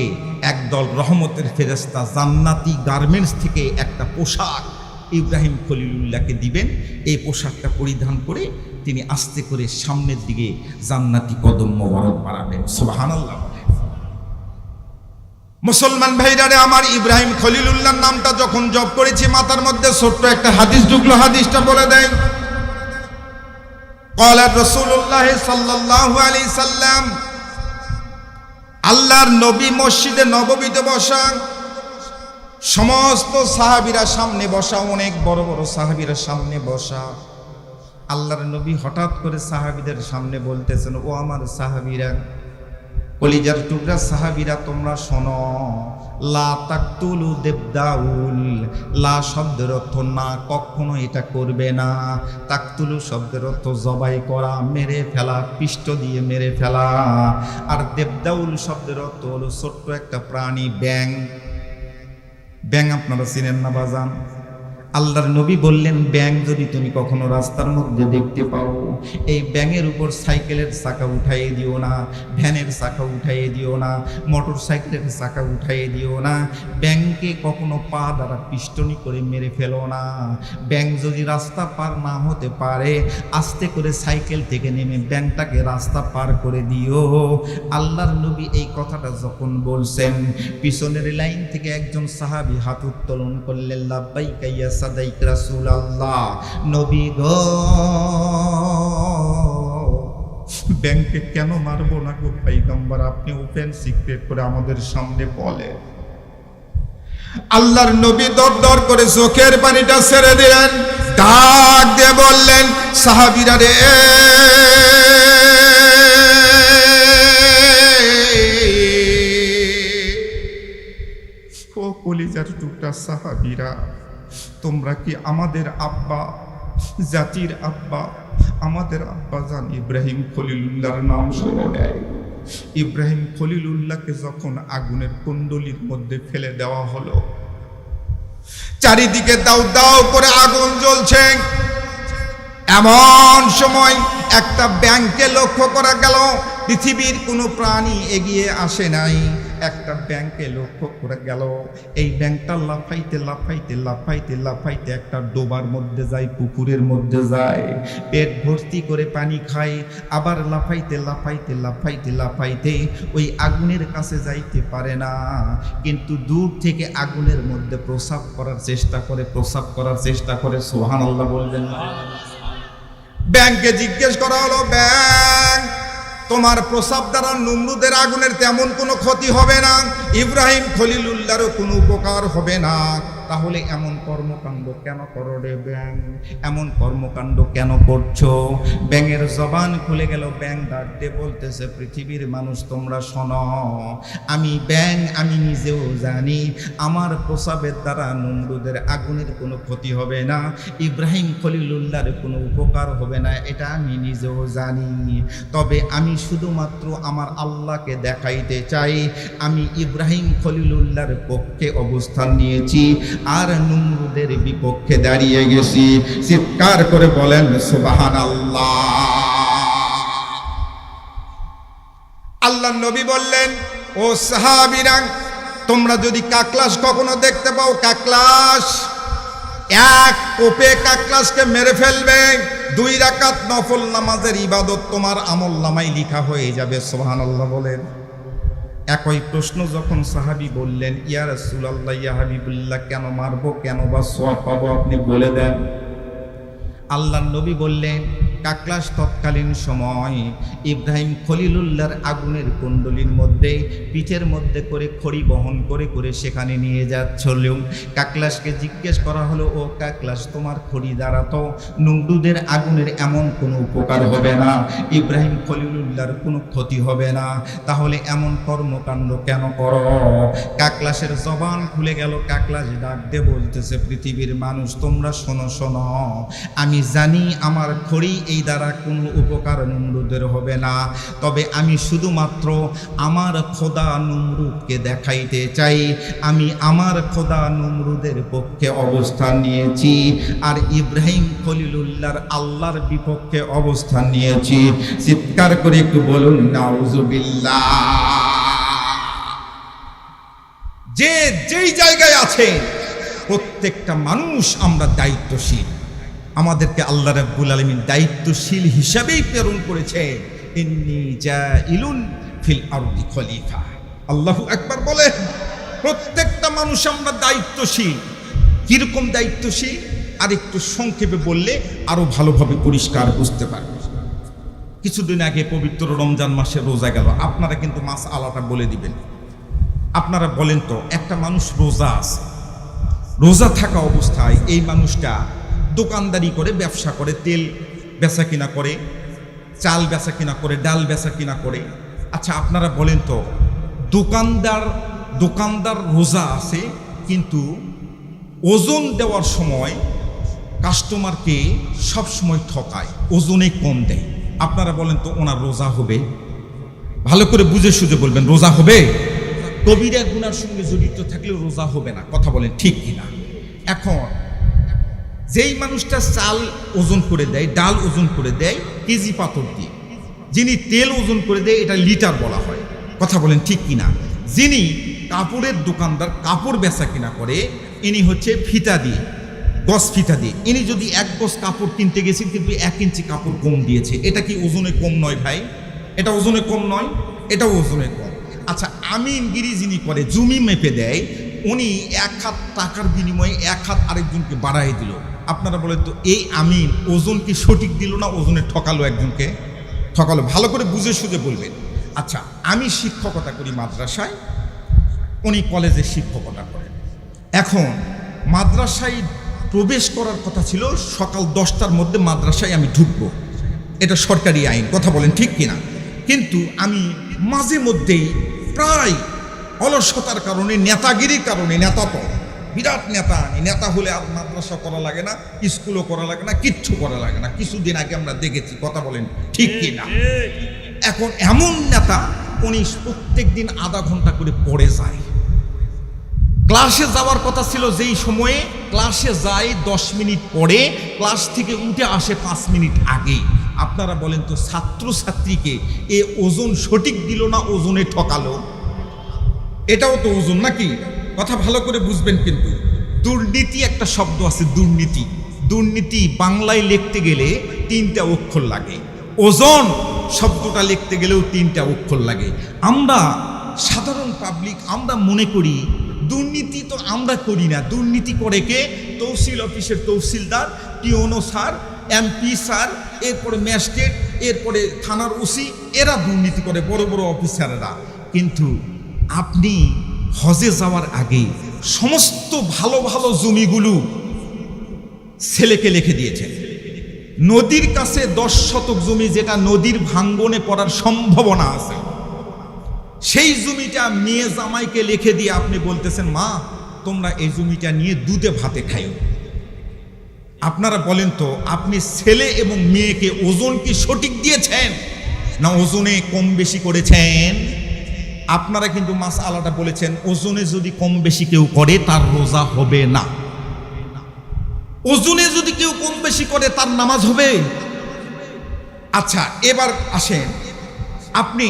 একদল রহমতের ফেরেশতা জান্নাতি গার্মেন্টস থেকে একটা পোশাক ইব্রাহিম খলিলুল্লাহকে দিবেন। এই পোশাকটা পরিধান করে তিনি আস্তে করে সামনের দিকে জান্নাতি কদম মোবারক বাড়াবেন। সুবহানাল্লাহ। মুসলমান ভাইরা রে আমার, ইব্রাহিম খলিলুল্লাহর নামটা যখন জপ করেছি মাথার মধ্যে ছোট্ট একটা হাদিস ঢুকলো। হাদিসটা বলে দেয়, ক্বালা রাসূলুল্লাহ সাল্লাল্লাহু আলাইহি সাল্লাম, আল্লাহর নবী মসজিদে নববীতে বসা, সমস্ত সাহাবীরা সামনে বসা, অনেক বড় বড় সাহাবীরা সামনে বসা। আল্লাহর নবী হঠাৎ করে সাহাবীদের সামনে বলতেছেন, ও আমার সাহাবীরা, কলিজার টুকরা সাহাবীরা তোমরা শোনো, লা তাকতুলু দেবদাউল। লা শব্দের অর্থ না, কখনো এটা করবে না। তাকতুলু শব্দের অর্থ জবাই করা, মেরে ফেলা, পিষ্ট দিয়ে মেরে ফেলা। আর দেবদাউল শব্দের অর্থ হলো ছোট্ট একটা প্রাণী, ব্যাং। ব্যাং আপনারা চিনেন না বাজান? আল্লাহর নবী বললেন, ব্যাঙ যদি তুমি কখনো রাস্তার মধ্যে দেখতে পাও, এই ব্যাঙের উপর সাইকেলের চাকা উঠাইয়ে দিও না, ভ্যানের চাকা উঠাইয়ে দিও না, মোটর সাইকেলের চাকা উঠাইয়ে দিও না। ব্যাঙকে কখনো পা দ্বারা পিষ্টনি করে মেরে ফেলো না। ব্যাঙ যদি রাস্তা পার না হতে পারে, আস্তে করে সাইকেল থেকে নেমে ব্যাঙটাকে রাস্তা পার করে দিও। আল্লাহর নবী এই কথাটা যখন বলছেন, পিছনের লাইন থেকে একজন সাহাবী হাত উত্তোলন করলেন, লাব্বাইকা ইয়া সাদাইক রাসূলুল্লাহ, নবী গো, ব্যাংকে কেন মারবো না গো পয়গম্বর, আপনি ওপেন সিক্রেট করে আমাদের সামনে বলেন। আল্লাহর নবী দর দর করে চোখের পানিটা ছেড়ে দিলেন, ডাক দিয়ে বললেন, সাহাবীরা রে, ও কলিজার টুকরা সাহাবীরা, তোমরা কি আমাদের আব্বা, জাতির আব্বা, আমাদের আব্বাজান ইব্রাহিম খলিলুল্লাহর নাম শুনে নেয়? ইব্রাহিম খলিলুল্লাহকে যখন আগুনের কুণ্ডলীর মধ্যে ফেলে দেওয়া হলো, চারিদিকে দাউ দাউ করে আগুন জ্বলছে, এমন সময় একটা ব্যাঙকে লক্ষ্য করা গেল। পৃথিবীর কোনো প্রাণী এগিয়ে আসে নাই, একটা ব্যাঙকে লক্ষ্য করে গেল। এই ব্যাঙটা লাফাইতে লাফাইতে লাফাইতে লাফাইতে একটা ডোবার মধ্যে যায়, পুকুরের মধ্যে যায়, পেট ভর্তি করে পানি খায়, আবার লাফাইতে লাফাইতে লাফাইতে লাফাইতে ওই আগুনের কাছে যাইতে পারে না, কিন্তু দূর থেকে আগুনের মধ্যে প্রসাব করার চেষ্টা করে, প্রসাব করার চেষ্টা করে। সুবহানাল্লাহ বললেন না? ব্যাঙকে জিজ্ঞেস করা হলো, ব্যাঙ, তোমার প্রসাব দ্বারা নমরুদের আগুনের তেমন কোনো ক্ষতি হবে না, ইব্রাহিম খলিলুল্লাহরও কোনো উপকার হবে না, তাহলে এমন কর্মকাণ্ড কেন করো রে ব্যাঙ, এমন কর্মকাণ্ড কেন করছো? ব্যাঙের জবান খুলে গেল। ব্যাঙ ডাক দিয়ে বলতেছে, পৃথিবীর মানুষ তোমরা শোনো, আমি ব্যাঙ, আমি নিজেও জানি আমার প্রসাবের দ্বারা নমরুদের আগুনের কোনো ক্ষতি হবে না, ইব্রাহিম খলিলুল্লাহর কোনো উপকার হবে না, এটা আমি নিজেও জানি। তবে আমি শুধুমাত্র আমার আল্লাহকে দেখাইতে চাই আমি ইব্রাহিম খলিলুল্লাহর পক্ষে অবস্থান নিয়েছি আর নমরুদের বিপক্ষে দাঁড়িয়ে গেছি। চিৎকার করে বলেন সুবহানাল্লাহ। আল্লাহর নবী বললেন, ও সাহাবীরা, তোমরা যদি কাকলাস কখনো দেখতে পাও, কাকলাস, এক কোপে কাকলাসকে মেরে ফেলবে, 2 রাকাত নফল নামাজের ইবাদত তোমার আমল নামায় লিখা হয়ে যাবে। সুবহানাল্লাহ বলেন। একই প্রশ্ন যখন সাহাবী বললেন, ইয়া রাসূলুল্লাহ, ইয়া হাবিবুল্লাহ, কেন মারবো, কেন বা সওয়াব পাবো, আপনি বলে দেন। আল্লাহর নবী বললেন, কাকলাস তৎকালীন সময় ইব্রাহিম খলিলুল্লাহর আগুনের কুণ্ডলীর মধ্যে পিঠের মধ্যে করে খড়ি বহন করে করে সেখানে নিয়ে যাচ্ছিল। কাকলাসকে জিজ্ঞেস করা হলো, ও কাকলাস, তোমার খড়ি দ্বারা তো নমরুদের আগুনের এমন কোনো উপকার হবে না, ইব্রাহিম খলিলুল্লাহর কোনো ক্ষতি হবে না, তাহলে এমন কর্মকাণ্ড কেন করো? কাকলাসের জবান খুলে গেল। কাকলাস ডাক দিয়ে বলতেছে, পৃথিবীর মানুষ তোমরা শোনো শোনো, আমি জানি আমার খড়ি এই দ্বারা কোনো উপকার নমরুদের হবে না, তবে আমি শুধুমাত্র আমার খোদা নমরুদকে দেখাইতে চাই আমি আমার খোদা নমরুদের পক্ষে অবস্থান নিয়েছি আর ইব্রাহিম খলিলুল্লাহর আল্লাহর বিপক্ষে অবস্থান নিয়েছি। চিৎকার করে একটু বলুন নাউজুবিল্লাহ। যে যেই জায়গায় আছে প্রত্যেকটা মানুষ আমরা দায়িত্বশীল, আমাদেরকে আল্লাহ রাব্বুল আলামিন দায়িত্বশীল হিসাবেই প্রেরণ করেছে। ইন্নী জাইলুন ফিল আরদি খলিফা। আল্লাহু আকবার বলে। প্রত্যেকটা মানুষ আমরা দায়িত্বশীল। কিরকম দায়িত্বশীল আর একটু সংক্ষেপে বললে আরো ভালোভাবে পরিষ্কার বুঝতে পারবে। কিছুদিন আগে পবিত্র রমজান মাসে রোজা গেল, আপনারা কিন্তু মাস আলাটা বলে দিবেন। আপনারা বলেন তো, একটা মানুষ রোজা আছে, রোজা থাকা অবস্থায় এই মানুষটা দোকানদারি করে, ব্যবসা করে, তেল বেচা কিনা করে, চাল বেচা কিনা করে, ডাল বেচা কিনা করে। আচ্ছা আপনারা বলেন তো, দোকানদার রোজা আছে কিন্তু ওজন দেওয়ার সময় কাস্টমারকে সব সময় ঠকায়, ওজনে কম দেয়। আপনারা বলেন তো ওনার রোজা হবে? ভালো করে বুঝে সুঝে বলবেন, রোজা হবে? কবিরা গুনার সঙ্গে জড়িত থাকলে রোজা হবে না। কথা বলেন ঠিক কিনা? এখন যেই মানুষটা চাল ওজন করে দেয়, ডাল ওজন করে দেয় কেজি পাথর দিয়ে, যিনি তেল ওজন করে দেয় এটা লিটার বলা হয়। কথা বলেন ঠিক কিনা? যিনি কাপড়ের দোকানদার, কাপড় বেচা কিনা করে, ইনি হচ্ছে ফিতা দিয়ে, গজ ফিতা দিয়ে। ইনি যদি 1 গজ কাপড় কিনতে গেছেন কিন্তু 1 ইঞ্চি কাপড় কম দিয়েছে, এটা কি ওজনে কম নয় ভাই? এটা ওজনে কম নয়? এটাও ওজনে কম। আচ্ছা, আমিনগিরি যিনি করে, জমি মেপে দেয়, উনি 1 হাত টাকার বিনিময়ে 1 হাত আরেকজনকে বাড়াই দিল। আপনারা বলেন তো এই আমিন ওজন কি সঠিক দিল না ওজনে ঠকালো? একজনকে ঠকালো। ভালো করে বুঝে সুঝে বলবেন। আচ্ছা, আমি শিক্ষকতা করি মাদ্রাসায়, উনি কলেজে শিক্ষকতা করেন। এখন মাদ্রাসায় প্রবেশ করার কথা ছিল সকাল 10টার মধ্যে মাদ্রাসায় আমি ঢুকবো, এটা সরকারি আইন। কথা বলেন ঠিক কিনা? কিন্তু আমি মাঝে মধ্যেই প্রায় অলসতার কারণে, নেতাগিরির কারণে, নেতা তো বিরাট নেতা, নেতা হলে আর মাদ্রাসা করা লাগে না, স্কুলও করা লাগে না, কিচ্ছু করা লাগে না। কিছুদিন আগে আমরা দেখেছি। কথা বলেন ঠিক কিনা? এখন এমন নেতা, উনি প্রত্যেক দিন আধা ঘন্টা করে পড়ে যায়। ক্লাসে যাওয়ার কথা ছিল, যেই সময়ে ক্লাসে যায় 10 মিনিট পরে, ক্লাস থেকে উঠে আসে 5 মিনিট আগে। আপনারা বলেন তো ছাত্রছাত্রীকে এ ওজন সঠিক দিল না ওজনে ঠকালো? এটাও তো ওজন নাকি? কথা ভালো করে বুঝবেন। কিন্তু দুর্নীতি একটা শব্দ আছে, দুর্নীতি। দুর্নীতি বাংলায় লিখতে গেলে 3টা অক্ষর লাগে, ওজন শব্দটা লিখতে গেলেও 3টা অক্ষর লাগে। আমরা সাধারণ পাবলিক আমরা মনে করি দুর্নীতি তো আমরা করি না, দুর্নীতি করে কে? তহসিল অফিসের তহসিলদার, টিওনো স্যার, এমপি স্যার, এরপরে ম্যাজিস্ট্রেট, এরপরে থানার ওসি, এরা দুর্নীতি করে, বড় বড় অফিসাররা। কিন্তু আপনি হজে যাওয়ার আগে সমস্ত ভালো ভালো জমিগুলো ছেলেকে লিখে দিয়েছেন। নদীর কাছে 10 শতক জমি, যেটা নদীর ভাঙ্গনে পড়ার সম্ভাবনা আছে, সেই জমিটা মেয়ে জামাইকে লিখে দিয়ে আপনি বলতেছেন, মা তোমরা এই জমিটা নিয়ে দুধে ভাতে খাইও। আপনারা বলেন তো আপনি ছেলে এবং মেয়েকে ওজন কি সঠিক দিয়েছেন না ওজনে কম বেশি করেছেন? আপনারা কিন্তু মাসআলাটা বলেছেন, ওজনে যদি কম বেশি কেউ করে তার রোজা হবে না। ওজনে যদি কেউ কম বেশি করে তার নামাজ হবে? আচ্ছা, এবার আসেন, আপনি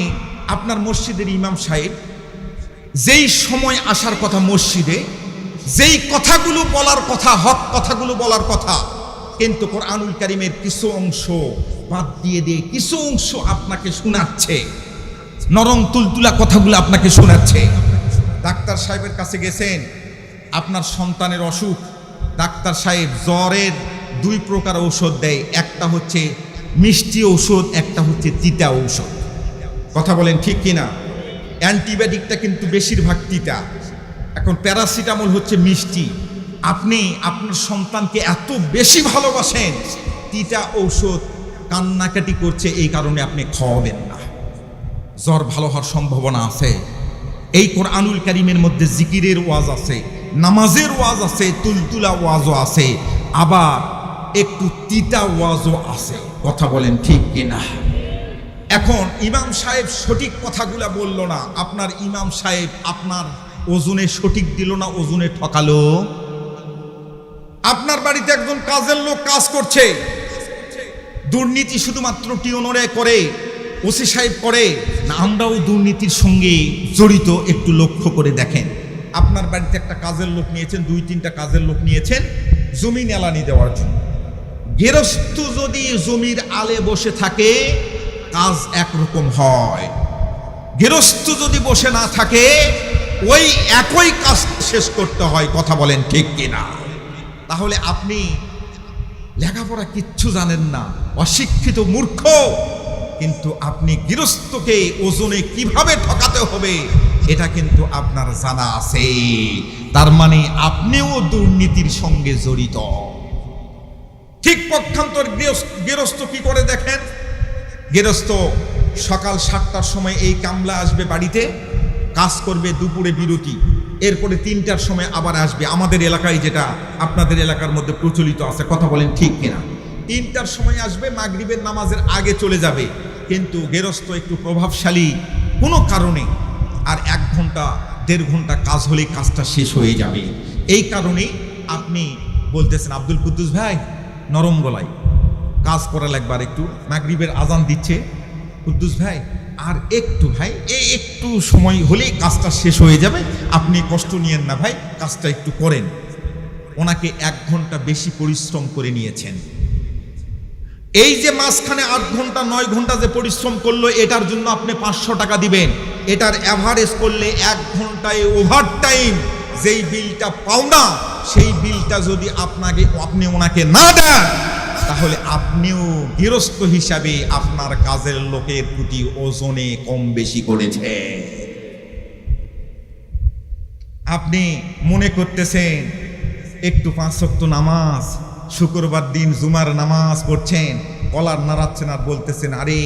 আপনার মসজিদের ইমাম সাহেব যেই সময় আসার কথা মসজিদে, যেই কথাগুলো বলার কথা, হক কথাগুলো বলার কথা, কিন্তু কোরআনুল কারীমের কিছু অংশ বাদ দিয়ে দিয়ে কিছু অংশ আপনাকে শোনাচ্ছে, নরম তুলতুলা কথাগুলো আপনাকে শোনাচ্ছে। ডাক্তার সাহেবের কাছে গেছেন, আপনার সন্তানের অসুখ, ডাক্তার সাহেব জ্বরের 2 প্রকার ঔষধ দেয়, একটা হচ্ছে মিষ্টি ঔষধ, একটা হচ্ছে তিতা ঔষধ। কথা বলেন ঠিক কিনা? অ্যান্টিবায়োটিকটা কিন্তু বেশিরভাগ তিতা। এখন প্যারাসিটামল হচ্ছে মিষ্টি। আপনি আপনার সন্তানকে এত বেশি ভালোবাসেন, তিতা ঔষধ কান্নাকাটি করছে, এই কারণে আপনি খাওয়াবেন না। জ্বর ভালো হওয়ার সম্ভাবনা আছে। এই কোরআনুল কারীমের মধ্যে জিকিরের ওয়াজ আছে, নামাজের ওয়াজ আছে, তুলতুলা ওয়াজও আছে, আবার একটু তিতা ওয়াজও আছে। কথা বলেন ঠিক কিনা? এখন ইমাম সাহেব সঠিক কথাগুলা বলল না, আপনার ইমাম সাহেব আপনার ওজনে সঠিক দিল না ওজনে ঠকালো? আপনার বাড়িতে একজন কাজের লোক কাজ করছে, দুর্নীতি শুধুমাত্র টিওনরে করে, ওসি সাহেব করে না, আমরাও দুর্নীতির সঙ্গে জড়িত? একটু লক্ষ্য করে দেখেন। আপনার বাড়িতে একটা কাজের লোক নিয়েছেন, 2-3টা কাজের লোক নিয়েছেন জমি নেলানি দেওয়ার জন্য। গেরস্ত যদি জমির আলে বসে থাকে কাজ একরকম হয়, গেরস্ত যদি বসে না থাকে ওই একই কাজ শেষ করতে হয়। কথা বলেন ঠিক কিনা? তাহলে আপনি লেখাপড়া কিচ্ছু জানেন না, অশিক্ষিত মূর্খ, কিন্তু আপনি গৃহস্থকে ওজনে কিভাবে ঠকাতে হবে এটা কিন্তু আপনার জানা আছে। তার মানে আপনিও দুর্নীতির সঙ্গে জড়িত। ঠিক পক্ষান্তর গৃহস্থ কি করে দেখেন? গৃহস্থ সকাল 7টার সময় এই কামলা আসবে বাড়িতে, কাজ করবে, দুপুরে বিরতি, এরপরে 3টার সময় আবার আসবে। আমাদের এলাকায় যেটা আপনাদের এলাকার মধ্যে প্রচলিত আছে, কথা বলেন ঠিক কিনা? 3টার সময় আসবে, মাগরিবের নামাজের আগে চলে যাবে। কিন্তু গৃহস্থ একটু প্রভাবশালী কোনো কারণে আর 1 ঘন্টা 1.5 ঘন্টা কাজ হলেই কাজটা শেষ হয়ে যাবে। এই কারণে আপনি বলতেছেন, আব্দুল কুদ্দুস ভাই নরম গলায় কাজ করা লাগবে, আর একটু মাগরিবের আজান দিচ্ছে, কুদ্দুস ভাই আর একটু ভাই, একটু সময় হলেই কাজটা শেষ হয়ে যাবে, আপনি কষ্ট নিয়েন না ভাই, কাজটা একটু করেন। ওনাকে 1 ঘন্টা বেশি পরিশ্রম করে নিয়েছেন। এই যে মাঝখানে 8 ঘন্টা 9 ঘন্টা যে পরিশ্রম করলো, এটার জন্য আপনি 500 টাকা দিবেন। এটার অ্যাভারেজ করলে 1 ঘন্টায় ওভার টাইম যেই বিলটা পাওনা, সেই বিলটা যদি আপনি ওনাকে না দেন, তাহলে আপনিও গৃহস্থ হিসাবে আপনার কাজের লোকের প্রতি ওজনে কম বেশি করেছে। আপনি মনে করতেছেন একটু 5 ওয়াক্ত নামাজ, শুক্রবার দিন জুমার নামাজ পড়ছেন, কলার নাড়াচ্ছেন আর বলতেছেন, আরে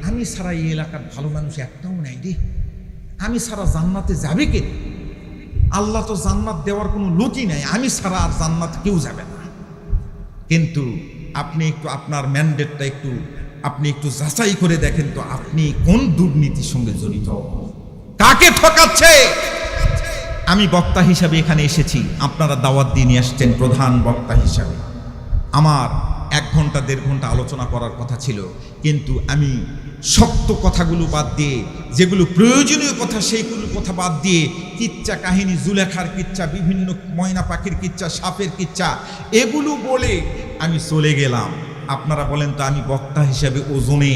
আমি সারা এই এলাকার ভালো মানুষ একটাও নাই রে, আমি সারা জান্নাতে যাবে কে? আল্লাহ তো জান্নাত দেওয়ার কোনো লোকই নাই, আমি সারা আর জান্নাত কেউ যাবে না। কিন্তু আপনি একটু আপনার ম্যান্ডেটটা আপনি একটু যাচাই করে দেখেন তো, আপনি কোন দুর্নীতির সঙ্গে জড়িত, কাকে ঠকাচ্ছে। আমি বক্তা হিসাবে এখানে এসেছি, আপনারা দাওয়াত দিয়ে নিয়ে আসছেন প্রধান বক্তা হিসাবে। আমার 1 ঘন্টা 1.5 ঘন্টা আলোচনা করার কথা ছিল, কিন্তু আমি শক্ত কথাগুলো বাদ দিয়ে, যেগুলো প্রয়োজনীয় কথা সেইগুলো কথা বাদ দিয়ে, কিচ্ছা কাহিনী, জুলেখার কিচ্ছা, বিভিন্ন ময়না পাখির কিচ্ছা, সাপের কিচ্ছা, এগুলো বলে আমি চলে গেলাম। আপনারা বলেন তো, আমি বক্তা হিসাবে ওজনে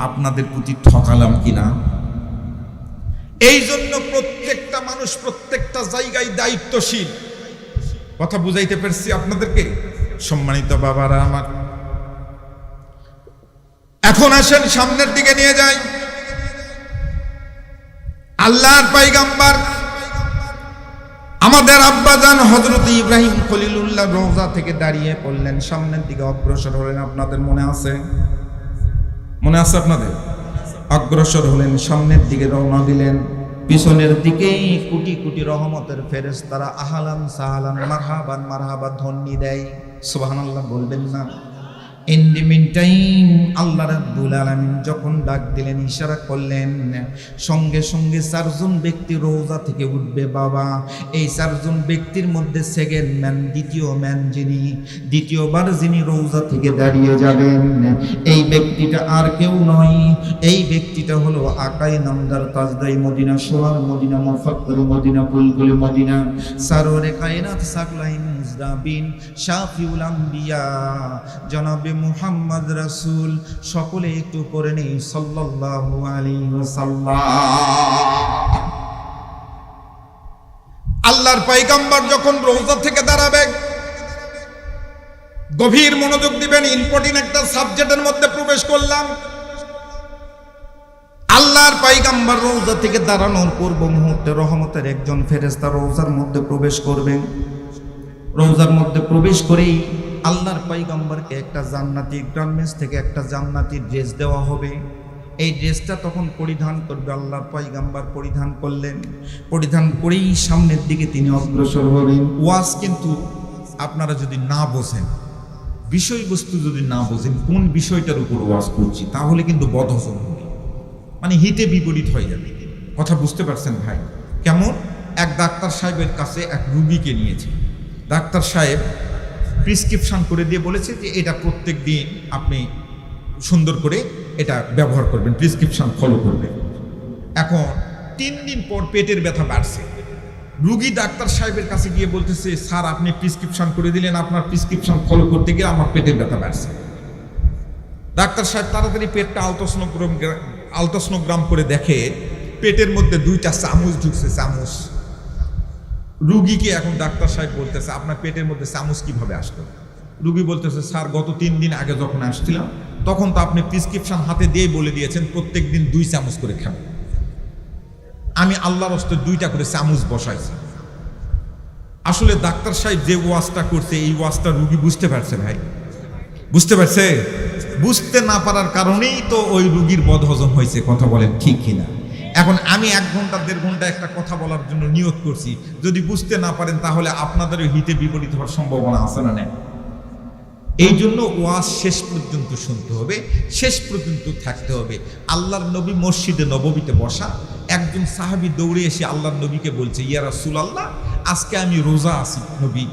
আপনাদের প্রতি ঠকালাম কিনা? এই জন্য প্রত্যেকটা মানুষ প্রত্যেকটা জায়গায় দায়িত্বশীল। কথা বুঝাইতে পারছি আপনাদেরকে? সম্মানিত বাবারা আমার, এখন আসেন সামনের দিকে নিয়ে যাই। আল্লাহর পয়গম্বর আমাদের আব্বাজান হযরত ইব্রাহিম খলিলুল্লাহ রওজা থেকে দাঁড়িয়ে পড়লেন, সামনের দিকে অগ্রসর হলেন। আপনাদের মনে আছে? মনে আছে আপনাদের? অগ্রসর হলেন, সামনের দিকে রওনা দিলেন। পিছনের দিকেই কোটি কোটি রহমতের ফেরেশতারা আহলান সাহলান মারহাবান মারহাবা ধ্বনি দেয়। সুবহানাল্লাহ বলবেন না? ইন দি মিন টাইম আল্লাহ রাব্বুল আলামিন যখন ডাক দিলেন, ইশারা করলেন, সঙ্গে সঙ্গে 4 জন ব্যক্তি রওজা থেকে উঠবে। বাবা, এই 4 জন ব্যক্তির মধ্যে সেকেন্ড ম্যান, দ্বিতীয় ম্যান দ্বিতীয়বার যিনি রওজা থেকে দাঁড়িয়ে যাবেন, এই ব্যক্তিটা আর কেউ নয়, এই ব্যক্তিটা হলো আকাই নামদার তাজদাই মদিনা, সোহার মদিনা, মুফাক্কির মদিনা, বুলবুল মদিনা, সারোরে কায়নাত সাকলাইন মুজদাবিন শাফিউল আম্বিয়া জনাবে মুহাম্মদ রাসূল। সকলে একটু পড়ে নেই সাল্লাল্লাহু আলাইহি ওয়াসাল্লাম। আল্লাহর পয়গম্বর যখন রওজা থেকে দাঁড়াবেন, গভীর মনোযোগ দিবেন। ইম্পর্টেন্ট একটা সাবজেক্টের মধ্যে প্রবেশ করলাম। আল্লাহর পয়গম্বর রওজা থেকে দাঁড়ানোর পূর্ব মুহূর্তে রহমতের একজন ফেরেশতা রওজার মধ্যে প্রবেশ করবেন। রওজার মধ্যে প্রবেশ করেই আল্লাহর পয়গম্বরকে একটা জান্নাতি গার্মেন্টস থেকে একটা জান্নাতি ড্রেস দেওয়া হবে। এই ড্রেসটা তখন পরিধান করবে। আল্লাহর পয়গম্বর পরিধান করলেন, পরিধান করেই সামনের দিকে তিনি অগ্রসর হবেন। ওয়াজ কিন্তু আপনারা যদি না বোঝেন, বিষয়বস্তু যদি না বোঝেন, কোন বিষয়টার উপর ওয়াজ করছি, তাহলে কিন্তু বদহজম হবে, মানে হিতে বিপরীত হয়ে যাবে। কথা বুঝতে পারছেন ভাই? কেমন? এক ডাক্তার সাহেবের কাছে এক রুগীকে নিয়েছে। ডাক্তার সাহেব প্রেসক্রিপশন করে দিয়ে বলেছে যে এটা প্রত্যেক দিন আপনি সুন্দর করে এটা ব্যবহার করবেন, প্রেসক্রিপশন ফলো করবেন। এখন 3 দিন পর পেটের ব্যথা বাড়ছে। রুগী ডাক্তার সাহেবের কাছে গিয়ে বলতেছে, স্যার আপনি প্রেসক্রিপশন করে দিলেন, আপনার প্রেসক্রিপশন ফলো করতে গিয়ে আমার পেটের ব্যথা বাড়ছে। ডাক্তার সাহেব তাড়াতাড়ি পেটটা আলট্রাসোনোগ্রাম করে দেখে পেটের মধ্যে 2টা চামচ ঢুকছে, চামচ। রুগীকে এখন ডাক্তার সাহেব বলতেছে, আপনার পেটের মধ্যে চামচ কিভাবে আসলো? রুগী বলতেছে, স্যার গত 3 দিন আগে যখন আসছিলাম তখন তো আপনি প্রেসক্রিপশন হাতে দিয়ে বলে দিয়েছেন প্রত্যেক দিন 2 চামচ করে খাবেন। আমি আল্লাহর হস্তে 2টা করে চামচ বসাইছি। আসলে ডাক্তার সাহেব যে ওয়াজটা করছে, এই ওয়াজটা রুগী বুঝতে পারছে ভাই, বুঝতে পারছে? বুঝতে না পারার কারণেই তো ওই রুগীর বদহজম হয়েছে। কথা বলেন ঠিক কিনা? এখন আমি 1 ঘন্টা 1.5 ঘন্টা একটা কথা বলার জন্য নিয়ত করছি, যদি বুঝতে না পারেন তাহলে আপনাদেরও হিতে বিপরীত হওয়ার সম্ভাবনা আছে না? নেই। এই জন্য ওয়াজ শেষ পর্যন্ত শুনতে হবে, শেষ পর্যন্ত থাকতে হবে। আল্লাহর নবী মসজিদে নববীতে বসা, একজন সাহাবী দৌড়ে এসে আল্লাহর নবীকে বলছে, ইয়া রাসূলুল্লাহ, আজকে আমি রোজা আছি নবী।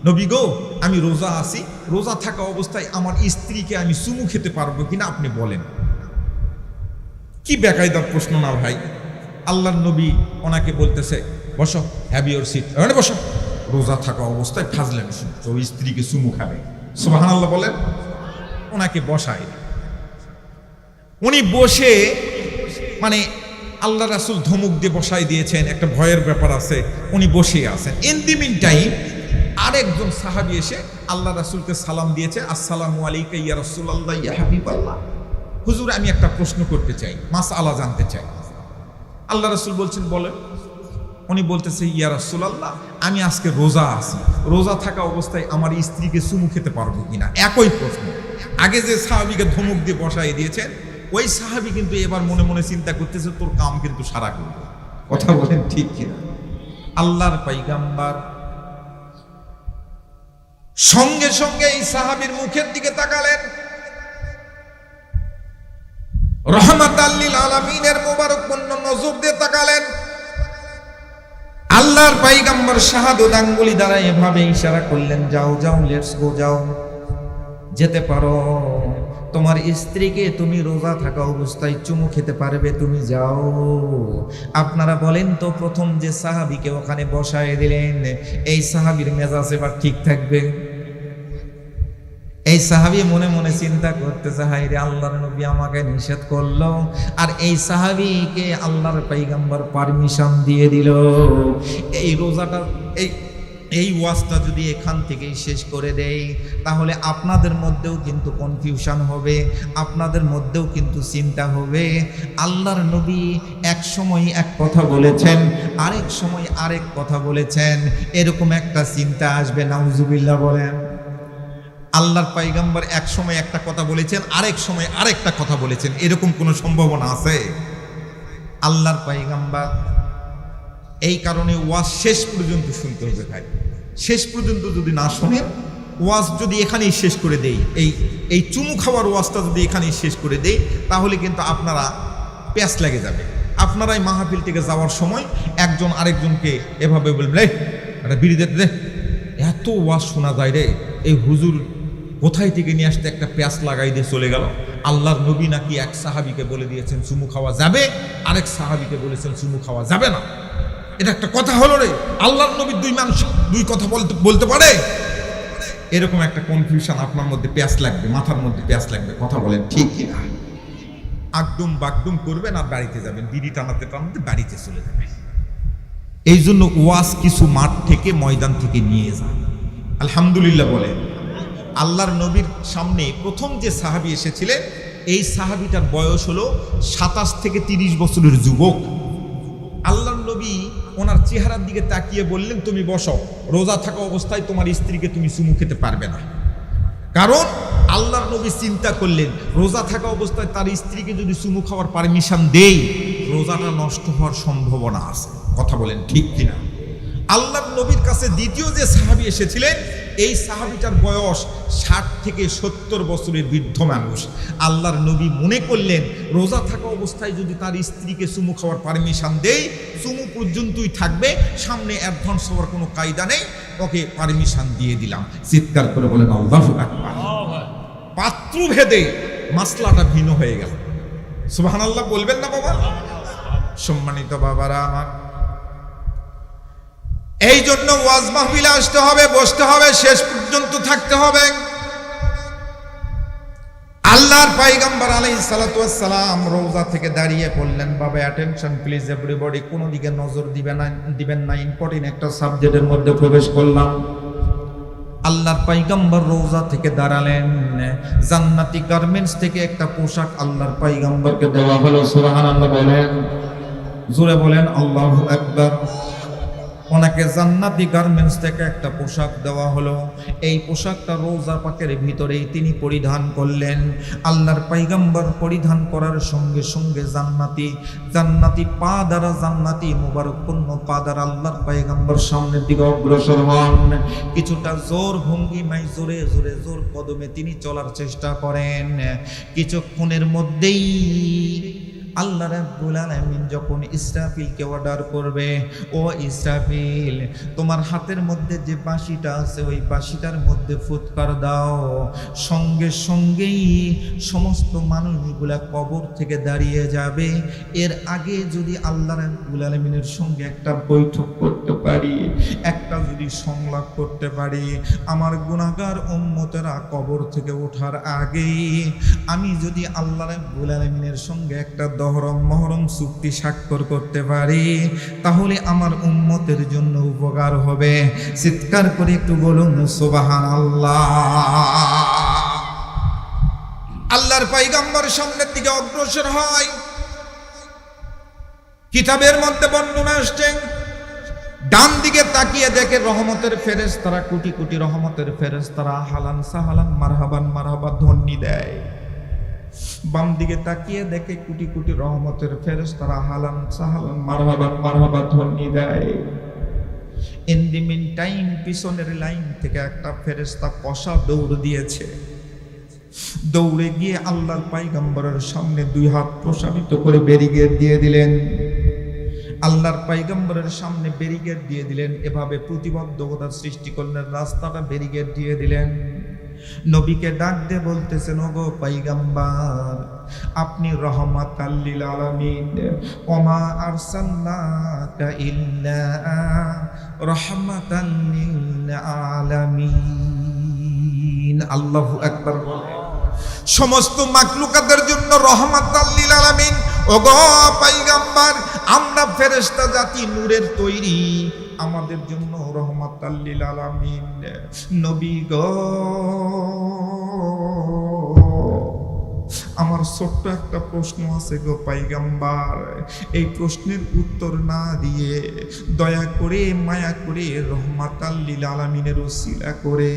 নবী গো, আমি রোজা আছি, রোজা থাকা অবস্থায় আমার স্ত্রীকে আমি চুমু খেতে পারবো কিনা আপনি বলেন। কি বেকায়দার প্রশ্ন না ভাই। আল্লাহর নবী ওনাকে বলতেছে, বসো, হ্যাভ ইউর সিট, বসো। রোজা থাকা অবস্থায় ফাজলেন তো স্ত্রীকে চুমু খাবে, সুবহানাল্লাহ বলেন। ওনাকে বসায়, উনি বসে মানে আল্লাহ রাসূল ধমক দিয়ে বসাই দিয়েছেন, একটা ভয়ের ব্যাপার আছে, উনি বসে আছেন। ইন দি মিন টাইম আরেকজন সাহাবী এসে আল্লাহ রাসূলকে সালাম দিয়েছে, আসসালামু আলাইকা ইয়া রাসূলুল্লাহ ইয়া হাবিবাল্লাহ। হুজুর, আমি একটা প্রশ্ন করতে চাই, মাসআলা জানতে চাই। আল্লাহ রাসূল বলছেন, বলেন। উনি বলতেছে, ইয়া রাসূলুল্লাহ, আমি আজকে রোজা আছি, রোজা থাকা অবস্থায় আমার স্ত্রীকে চুমু খেতে পারবো কিনা। একই প্রশ্ন। আগে যে সাহাবীকে ধমক দিয়ে বসাই দিয়েছেন, ওই সাহাবী কিন্তু এবার মনে মনে চিন্তা করতেছে, তোর কাম কিন্তু সারা করবে। কথা বলেন ঠিক কিনা? আল্লাহর পয়গম্বর সঙ্গে সঙ্গে এই সাহাবীর মুখের দিকে তাকালেন, রহমাতাল লিল আলামিনের মোবারকপূর্ণ নজর দিয়ে তাকালেন। আল্লাহর পয়গম্বর শাহাদাত আঙ্গুলি দ্বারা এভাবে ইশারা করলেন, যাও যাও, লেটস গো, যাও, যেতে পারো। তোমার স্ত্রীকে তুমি রোজা থাকা অবস্থায় চুমু খেতে পারবে, তুমি যাও। আপনারা বলেন তো, প্রথম যে সাহাবীকে ওখানে বসায় দিলেন, এই সাহাবীর মেজাজ এবার ঠিক থাকবে? এই সাহাবী মনে মনে চিন্তা করতেছে, হায়রে, আল্লাহর নবী আমাকে নিষেধ করলো, আর এই সাহাবীকে আল্লাহর পয়গম্বর পারমিশন দিয়ে দিল। এই রোজাটা, এই ওয়াজটা যদি এখান থেকেই শেষ করে দেই, তাহলে আপনাদের মধ্যেও কিন্তু কনফিউশন হবে, আপনাদের মধ্যেও কিন্তু চিন্তা হবে। আল্লাহর নবী এক সময় এক কথা বলেছেন, আরেক সময় আরেক কথা বলেছেন, এরকম একটা চিন্তা আসবে, নাউজুবিল্লাহ বলেন। আল্লাহর পয়গম্বর এক সময় একটা কথা বলেছেন, আরেক সময় আরেকটা কথা বলেছেন, এরকম কোনো সম্ভাবনা আছে? আল্লাহর পয়গম্বর, এই কারণে ওয়াজ শেষ পর্যন্ত শুনতে হবে ভাই। শেষ পর্যন্ত যদি না শোনেন, ওয়াজ যদি এখানেই শেষ করে দেই, এই চুমু খাওয়ার ওয়াজটা যদি এখানেই শেষ করে দেই, তাহলে কিন্তু আপনারা প্যাঁচ লেগে যাবে। আপনারাই মাহফিল থেকে যাওয়ার সময় একজন আরেকজনকে এভাবে বলবেন, রে একটা বিড়ি দে, এত ওয়াজ শোনা যায় রে, এই হুজুর কোথায় থেকে নিয়ে আসতে একটা প্যাঁচ লাগাই দিয়ে চলে গেল। আল্লাহর নবী নাকি এক সাহাবীকে বলে দিয়েছেন চুমু খাওয়া যাবে, আরেক সাহাবীকে বলেছেন চুমু খাওয়া যাবে না। এটা একটা কথা হলো রে? আল্লাহর নবী দুই মানুষ দুই কথা বলতে পারে? এরকম একটা কনফিউশন আপনার মধ্যে প্যাঁচ লাগবে, মাথার মধ্যে প্যাঁচ লাগবে। কথা বলেন ঠিক কিনা? আগডুম বাগডুম করবেন আর বাড়িতে যাবেন, বিড়ি টানাতে টানাতে বাড়িতে চলে যাবেন। এই জন্য ওয়াজ কিছু মাঠ থেকে, ময়দান থেকে নিয়ে যান। আলহামদুলিল্লাহ বলেন। আল্লাহর নবীর সামনে প্রথম যে সাহাবী এসেছিলেন, এই সাহাবীটার বয়স হলো 27 থেকে 30 বছরের যুবক। আল্লাহর নবী ওনার চেহারার দিকে তাকিয়ে বললেন, তুমি বসো, রোজা থাকা অবস্থায় তোমার স্ত্রীকে তুমি চুমু খেতে পারবে না। কারণ আল্লাহর নবী চিন্তা করলেন, রোজা থাকা অবস্থায় তার স্ত্রীকে যদি চুমু খাওয়ার পারমিশন দেই, রোজাটা নষ্ট হওয়ার সম্ভাবনা আছে। কথা বলেন ঠিক কিনা? আল্লাহর নবীর কাছে দ্বিতীয় যে সাহাবী এসেছিলেন, এই সাহাবীটার বয়স 60 থেকে 70 বছরের বৃদ্ধ মানুষ। আল্লাহর নবী মনে করলেন, রোজা থাকা অবস্থায় যদি তার স্ত্রীকে চুমু খাওয়ার পারমিশন দেই, চুমু পর্যন্তই থাকবে, সামনে অ্যাডভান্স হওয়ার কোনো কায়দা নেই, ওকে পারমিশন দিয়ে দিলাম। চিৎকার করে বলেন আল্লাহু আকবার। পাত্রভেদে মাসলাটা ভিন্ন হয়ে গেল। সুবহানাল্লাহ বলবেন না বাবা? সম্মানিত বাবারা আমার, এই জন্য ওয়াজ মাহফিলে আসতে হবে, বসতে হবে, শেষ পর্যন্ত থাকতে হবে। আল্লাহর পয়গম্বর আলাইহিস সালাতু ওয়াস সালাম রওজা থেকে দাঁড়িয়ে বললেন, বাবা অ্যাটেনশন প্লিজ এভরিবডি, কোনো দিকে নজর দিবেন না, ইম্পর্টেন্ট একটা সাবজেক্টের মধ্যে প্রবেশ করলাম। আল্লাহর পয়গম্বর রওজা থেকে দাঁড়ালেন, জান্নাতি গার্মেন্টস থেকে একটা পোশাক আল্লাহর পয়গম্বরকে দেওয়া হলো। সুবহানাল্লাহ বলেন, জোরে বলেন আল্লাহু আকবার। ওনাকে জান্নাতি গার্মেন্টস থেকে একটা পোশাক দেওয়া হলো। এই পোশাকটা রওজা পাকের ভিতরেই তিনি পরিধান করলেন। আল্লাহর পয়গম্বর পরিধান করার সঙ্গে সঙ্গে জান্নাতি পা দ্বারা, জান্নাতি মুবারকপূর্ণ পা দ্বারা আল্লাহর পয়গম্বর সামনের দিকে অগ্রসর হন। কিছুটা জোর ভঙ্গিমায়, জোর কদমে তিনি চলার চেষ্টা করেন। কিছুক্ষণের মধ্যেই আল্লাহ রাব্বুল আলামিন যখন ইসরাফিলকে অর্ডার করবে, ও ইসরাফিল, তোমার হাতের মধ্যে যে বাঁশিটা আছে ওই বাঁশিটার মধ্যে ফুৎকার দাও, সঙ্গে সঙ্গেই সমস্ত মানুষগুলা কবর থেকে দাঁড়িয়ে যাবে। এর আগে যদি আল্লাহ রাব্বুল আলামিনের সঙ্গে একটা বৈঠক করতে পারি, একটা যদি সংলাপ করতে পারি, আমার গুনাহগার উম্মতেরা কবর থেকে ওঠার আগেই আমি যদি আল্লাহ রাব্বুল আলামিনের সঙ্গে একটা মহরম চুক্তি স্বাক্ষর করতে পারি, তাহলে আমার উম্মতের জন্য উপকার হবে। চিৎকার করে একটু বলুন সুবহানাল্লাহ। আল্লাহর পয়গম্বর সামনের দিকে অগ্রসর হয়। কিতাবের মধ্যে বর্ণনা আসছে, ডান দিকে তাকিয়ে দেখে রহমতের ফেরেশতারা, কোটি কোটি রহমতের ফেরেশতারা হালান সাহালান মারহাবান মারহাবা ধ্বনি দেয়। বাম দিকে তাকিয়ে দেখে কোটি কোটি রহমতের ফেরেশতারা হালান সাহালান মারহাবান মারহাবা ধ্বনি দেয়। ইন দি মিন টাইম পিছনের লাইন থেকে একটা ফেরেশতা কষা দৌড় দিয়েছে। দৌড়ে গিয়ে আল্লাহর পয়গম্বরের সামনে দুই হাত প্রসারিত করে ব্যারিকেড দিয়ে দিলেন। আল্লাহর পয়গম্বরের সামনে ব্যারিকেড দিয়ে দিলেন, এভাবে প্রতিবন্ধকতা সৃষ্টি করলেন, রাস্তাটা ব্যারিকেড দিয়ে দিলেন। নবীকে ডাক দিয়ে বলতেছেন, ওগো পয়গম্বর, আপনি রহমাতাল লিল আলামিন, ওমা আরসালনাকা ইল্লা রাহমাতাল লিল আলামিন। আল্লাহু আকবার। সমস্ত মাখলুকাতের জন্য রহমাতাল লিল আলামিন। ওগো পয়গম্বর, আমরা ফেরেশতা জাতি নূরের তৈরি, আমাদের জন্য রহমাতাল লিল আলামিন। নবী গো, আমার ছোট্ট একটা প্রশ্ন আছে গো পয়গম্বর, এই প্রশ্নের উত্তর না দিয়ে দয়া করে মায়া করে রহমাতাল লিল আলামিনের ওসিলা করে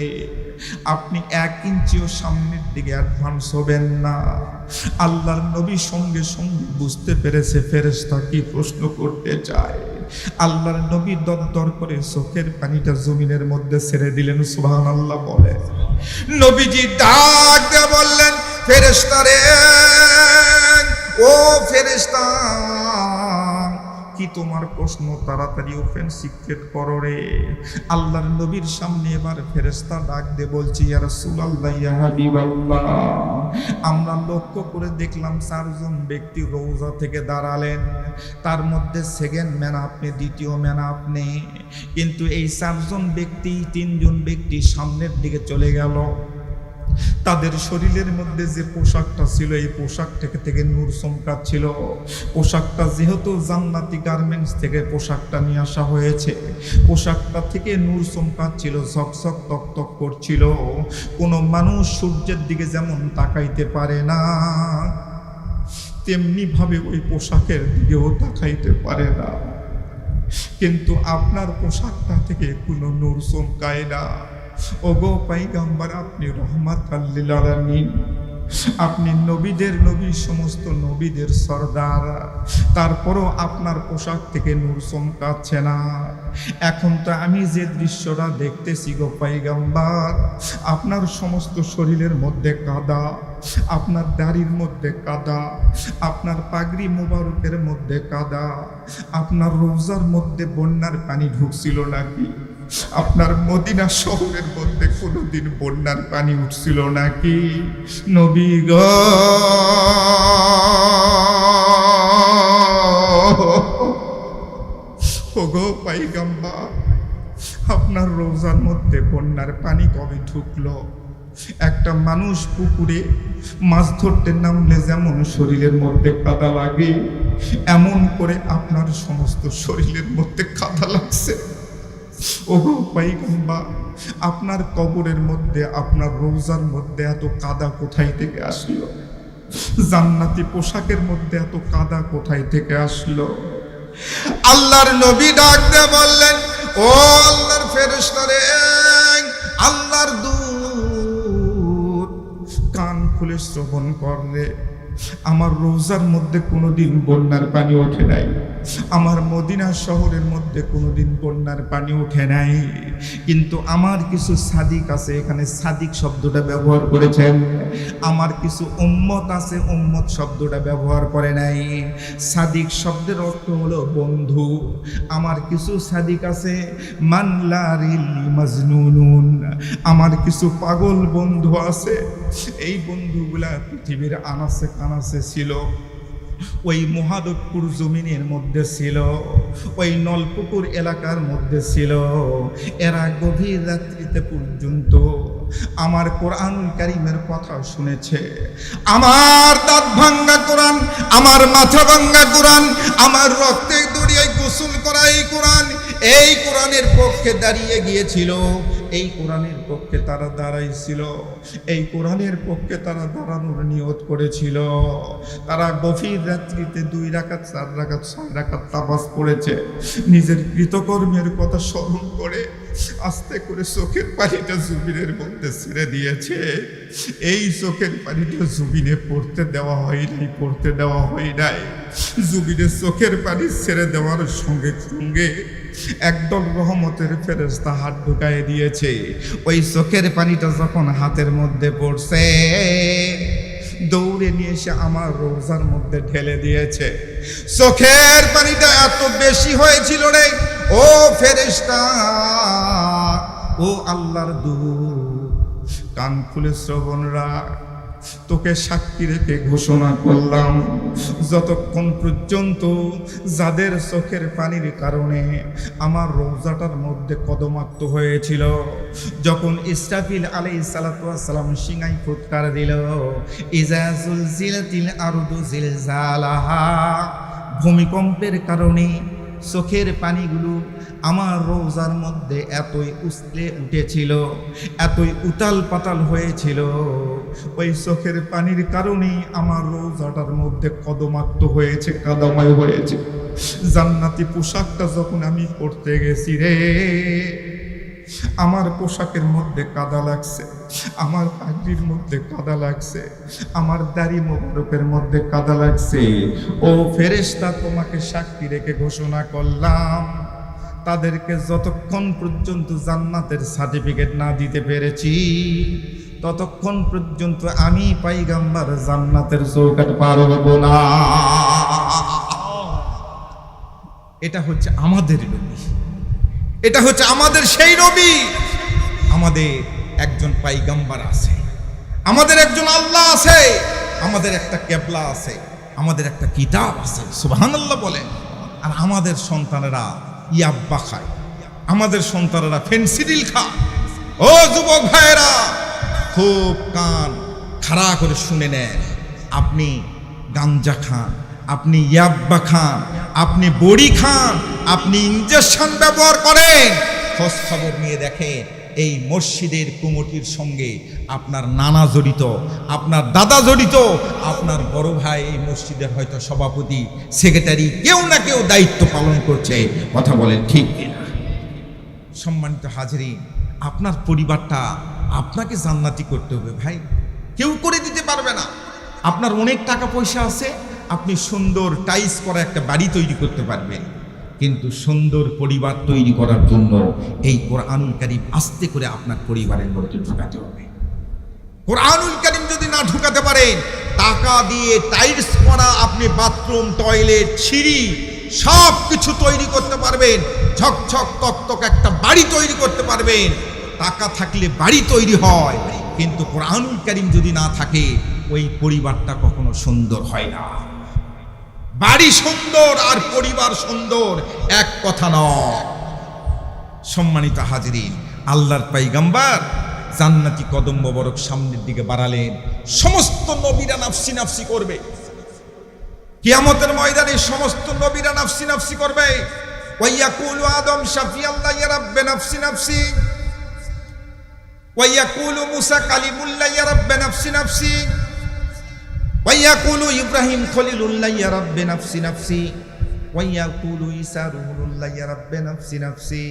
আপনি 1 ইঞ্চিও সামনের দিকে অ্যাডভান্স হবেন না। আল্লাহর নবী সঙ্গে সঙ্গে বুঝতে পেরেছে ফেরেশতা কি প্রশ্ন করতে চায়। আল্লাহর নবী দরদর করে চোখের পানিটা জমিনের মধ্যে ছেড়ে দিলেন। সুবহানাল্লাহ বলে। নবীজি ডাক দিয়ে বললেন, ফেরেশতা রে, ও ফেরেশতা, কি তোমার প্রশ্ন? তাড়াতাড়ি ওপেন সিক্রেট করো রে। আল্লাহর নবীর সামনে এবার ফেরেশতা ডাক দিয়ে বলছি, ইয়া রাসূলুল্লাহ, ইয়া হাবিবাল্লাহ, আমরা লক্ষ্য করে দেখলাম 4 জন ব্যক্তি রওজা থেকে দাঁড়ালেন, তার মধ্যে সেকেন্ড ম্যান আপনি, দ্বিতীয় ম্যান আপনি, কিন্তু এই 4 জন ব্যক্তি 3 জন ব্যক্তি সামনের দিকে চলে গেল। তাদের শরীরের মধ্যে যে পোশাকটা ছিল এই পোশাক থেকে নূর চমকাচ্ছিল। পোশাকটা যেহেতু জান্নাতি গার্মেন্টস থেকে পোশাকটা নিয়ে আসা হয়েছে, পোশাকটা থেকে নূর চমকাচ্ছিল, ঝকঝক তকতক করছিল। কোনো মানুষ সূর্যের দিকে যেমন তাকাইতে পারে না, তেমনি ভাবে ওই পোশাকের দিকেও তাকাইতে পারে না, কিন্তু আপনার পোশাকটা থেকে কোনো নূর চমকায় না। ওগো পয়গম্বর, আপনি রহমাতাল লিল আলামিন, আপনি নবীদের নবী, সমস্ত নবীদের সরদার, তারপরও আপনার পোশাক থেকে নূর চমকাচ্ছে না। এখন তো আমি যে দৃশ্যটা দেখতেছি গো পয়গম্বর, আপনার সমস্ত শরীরের মধ্যে কাদা, আপনার দাড়ির মধ্যে কাদা, আপনার পাগড়ি মোবারকের মধ্যে কাদা, আপনার রোজার মধ্যে বন্যার পানি ঢুকছিল নাকি? আপনার মদিনা শহরের মধ্যে কোনোদিন বন্যার পানি উঠছিল নাকি? নবী গো, ওগো পয়গম্বর, আপনার রোজার মধ্যে বন্যার পানি কবে ঢুকলো? একটা মানুষ পুকুরে মাছ ধরতে নামলে যেমন শরীরের মধ্যে কাদা লাগে, এমন করে আপনার সমস্ত শরীরের মধ্যে কাদা লাগছে। ওগো পয়গম্বর, আপনার কবরের মধ্যে, আপনার রোজার মধ্যে এত কাদা কোথায় থেকে আসলো? জান্নাতি পোশাকের মধ্যে এত কাদা কোথায় থেকে আসলো? আল্লাহর নবী ডাক দিয়ে বললেন, ও আল্লাহর ফেরেশতা রে, আল্লাহর দূত, কান খুলে শ্রবণ করলে, আমার রোজার মধ্যে কোনোদিন বন্যার পানি ওঠে নাই, আমার মদিনা শহরের মধ্যে কোনোদিন বন্যার পানি ওঠে নাই। কিন্তু আমার কিছু সাদিক আছে, এখানে সাদিক শব্দটা ব্যবহার করেছেন। আমার কিছু উম্মত আছে, উম্মত শব্দটা ব্যবহার করে নাই। সাদিক শব্দের অর্থ হলো বন্ধু। আমার কিছু সাদিক আছে, মানলারিল মাজনুনুন, আমার কিছু পাগল বন্ধু আছে। এই বন্ধুগুলা পৃথিবীর আনাচে কানাচে ছিল, ওই মহাদেবপুর জমিনের মধ্যে ছিল, ওই নলপুকুর এলাকার মধ্যে ছিল। এরা গভীর রাত্রিতে পর্যন্ত আমার কোরআনুল কারীমের কথা শুনেছে। আমার দাঁত ভাঙ্গা কোরআন, আমার মাথা ভাঙ্গা কোরআন, আমার রক্তে দড়িয়ায় গোসল করা এই কোরআন, এই কোরআনের পক্ষে দাঁড়িয়ে গিয়েছিল, এই কোরআনের পক্ষে তারা দাঁড়াইছিল, এই কোরআনের পক্ষে তারা দাঁড়ানোর নিয়ত করেছিল। তারা গভীর রাত্রিতে 2 রাকাত 4 রাকাত 6 রাকাত তাওয়াজ পড়েছে। নিজের কৃতকর্মের কথা স্মরণ করে আস্তে করে চোখের পানিটা জুবিনের মধ্যে ছেড়ে দিয়েছে। এই চোখের পানিটা জুবিনে পড়তে দেওয়া হয় নাই, পড়তে দেওয়া হয় নাই। জুবিনের চোখের পানি ছেড়ে দেওয়ার সঙ্গে সঙ্গে একদল রহমতের ফেরেশতা হাত ঢুকায় দিয়েছে। ওই চোখের পানিটা যখন হাতের মধ্যে পড়ছে, দৌড়ে নিয়ে এসে আমার রোজার মধ্যে ঢেলে দিয়েছে। চোখের পানিটা এত বেশি হয়েছিল রে ও ফেরেশতা, ও আল্লাহর দূত, কান খুলে শ্রবণ রাখ। তোকে সাক্ষী রেখে ঘোষণা করলাম, যতক্ষণ পর্যন্ত যাদের চোখের পানির কারণে আমার রোজাটার মধ্যে কদমাক্ত হয়েছিল, যখন ইসরাফিল আলাইহিস সালাতু ওয়াস সালাম সিংহাই ফুৎকার দিল, ইজা জুলজিলাতিল আরদু জিলজালাহা, ভূমিকম্পের কারণে চোখের পানিগুলো আমার রোজার মধ্যে এতই উছলে উঠেছিল, এতই উতাল পাতাল হয়েছিল, ওই চোখের পানির কারণেই আমার রোজাটার মধ্যে কদমাক্ত হয়েছে, কাদাময় হয়েছে। জান্নাতি পোশাকটা যখন আমি পরতে গেছি রে, আমার পোশাকের মধ্যে কাদা লাগছে, আমার পাগড়ির মধ্যে কাদা লাগছে, আমার দাড়ি মোবারকের মধ্যে কাদা লাগছে। ও ফেরেশতা, তোমাকে সাক্ষী রেখে ঘোষণা করলাম, তাদেরকে যতক্ষণ পর্যন্ত জান্নাতের সার্টিফিকেট না দিতে পেরেছি, ততক্ষণ পর্যন্ত আমি পয়গম্বর জান্নাতের চৌকাঠ পার হব না। এটা হচ্ছে আমাদের নবী, এটা হচ্ছে আমাদের সেই নবী। আমাদের একজন পয়গম্বর আছে, আমাদের একজন আল্লাহ আছে, আমাদের একটা কিবলা আছে, আমাদের একটা কিতাব আছে। সুবহানাল্লাহ বলেন। আর আমাদের সন্তানেরা ইয়াব্বা খায়, আমাদের সন্তানেরা ফেন্সিডিল খায়। ও যুবক ভাইয়েরা, খুব কান খাড়া করে শুনে নেন। আপনি গাঞ্জা খান, আপনি ইয়াব্বা খান, আপনি বড়ি খান, আপনি ইনজেকশন ব্যবহার করেন, খোঁজ খবর নিয়ে দেখেন এই মসজিদের কমিটির সঙ্গে আপনার নানা জড়িত, আপনার দাদা জড়িত, আপনার বড় ভাই এই মসজিদের হয়তো সভাপতি, সেক্রেটারি, কেউ না কেউ দায়িত্ব পালন করছে। কথা বলেন ঠিক কিনা? সম্মানিত হাজিরিন, আপনার পরিবারটা আপনাকে জান্নাতি করতে হবে ভাই, কেউ করে দিতে পারবে না। আপনার অনেক টাকা পয়সা আছে, আপনি সুন্দর টাইলস করা একটা বাড়ি তৈরি করতে পারবেন, কিন্তু সুন্দর পরিবার তৈরি করার জন্য এই কোরআনুল কারীম আস্তে করে আপনার পরিবারের মধ্যে ঢুকাতে হবে। কোরআনুল কারীম যদি না ঢুকাতে পারেন, টাকা দিয়ে টাইলস করা আপনি বাথরুম, টয়লেট, সিঁড়ি সব কিছু তৈরি করতে পারবেন, ঝকঝক তকতক একটা বাড়ি তৈরি করতে পারবেন। টাকা থাকলে বাড়ি তৈরি হয়, কিন্তু কোরআনুল কারীম যদি না থাকে, ওই পরিবারটা কখনো সুন্দর হয় না। বাড়ি সুন্দর আর পরিবার সুন্দর এক কথা নয়। সম্মানিত হাজিরিন, আল্লাহর পয়গম্বর জান্নাতি কদম মোবারক সামনের দিকে বাড়ালেন। সমস্ত নবীরা নাফসি নাফসি করবে, কিয়ামতের ময়দানে সমস্ত নবীরা নাফসি নাফসি করবে। ওয়াইয়াকুলু আদম শাফিআল্লাহ ইয়া রাব্বে নাফসি নাফসি, ওয়াইয়াকুলু মুসা কালিমুল্লাহ ইয়া রাব্বে নাফসি নাফসি, ওয়াইয়াকুলু ইব্রাহিম খলিলুল্লাহ ইয়া রাব্বে নাফসি নাফসি, ওয়াইয়াকুলু ঈসা রূহুল্লাহ ইয়া রাব্বে নাফসি নাফসি।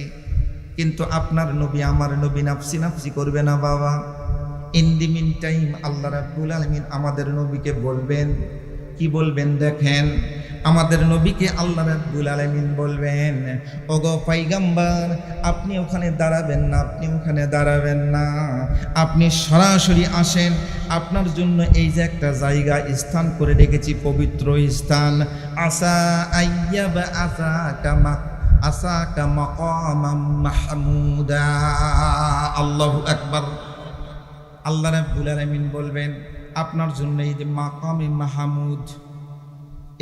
কিন্তু আপনার নবী, আমার নবী নাফসি নাফসি করবে না বাবা। ইন দি মিন টাইম আল্লাহ রাব্বুল আলামিন আমাদের নবীকে বলবেন, কি বলবেন দেখেন, আমাদের নবীকে আল্লাহ রাব্বুল আলামিন বলবেন, ওগো পয়গম্বর আপনি ওখানে দাঁড়াবেন না, আপনি ওখানে দাঁড়াবেন না, আপনি সরাসরি আসেন, আপনার জন্য এই যে একটা জায়গা স্থান করে রেখেছি, পবিত্র স্থান, আসা আইয়াবা আসাকা মাকামাম মাহমুদা। আল্লাহু আকবার। আল্লাহ রাব্বুল আলামিন বলবেন আপনার জন্য এই যে মাকামে মাহমুদ,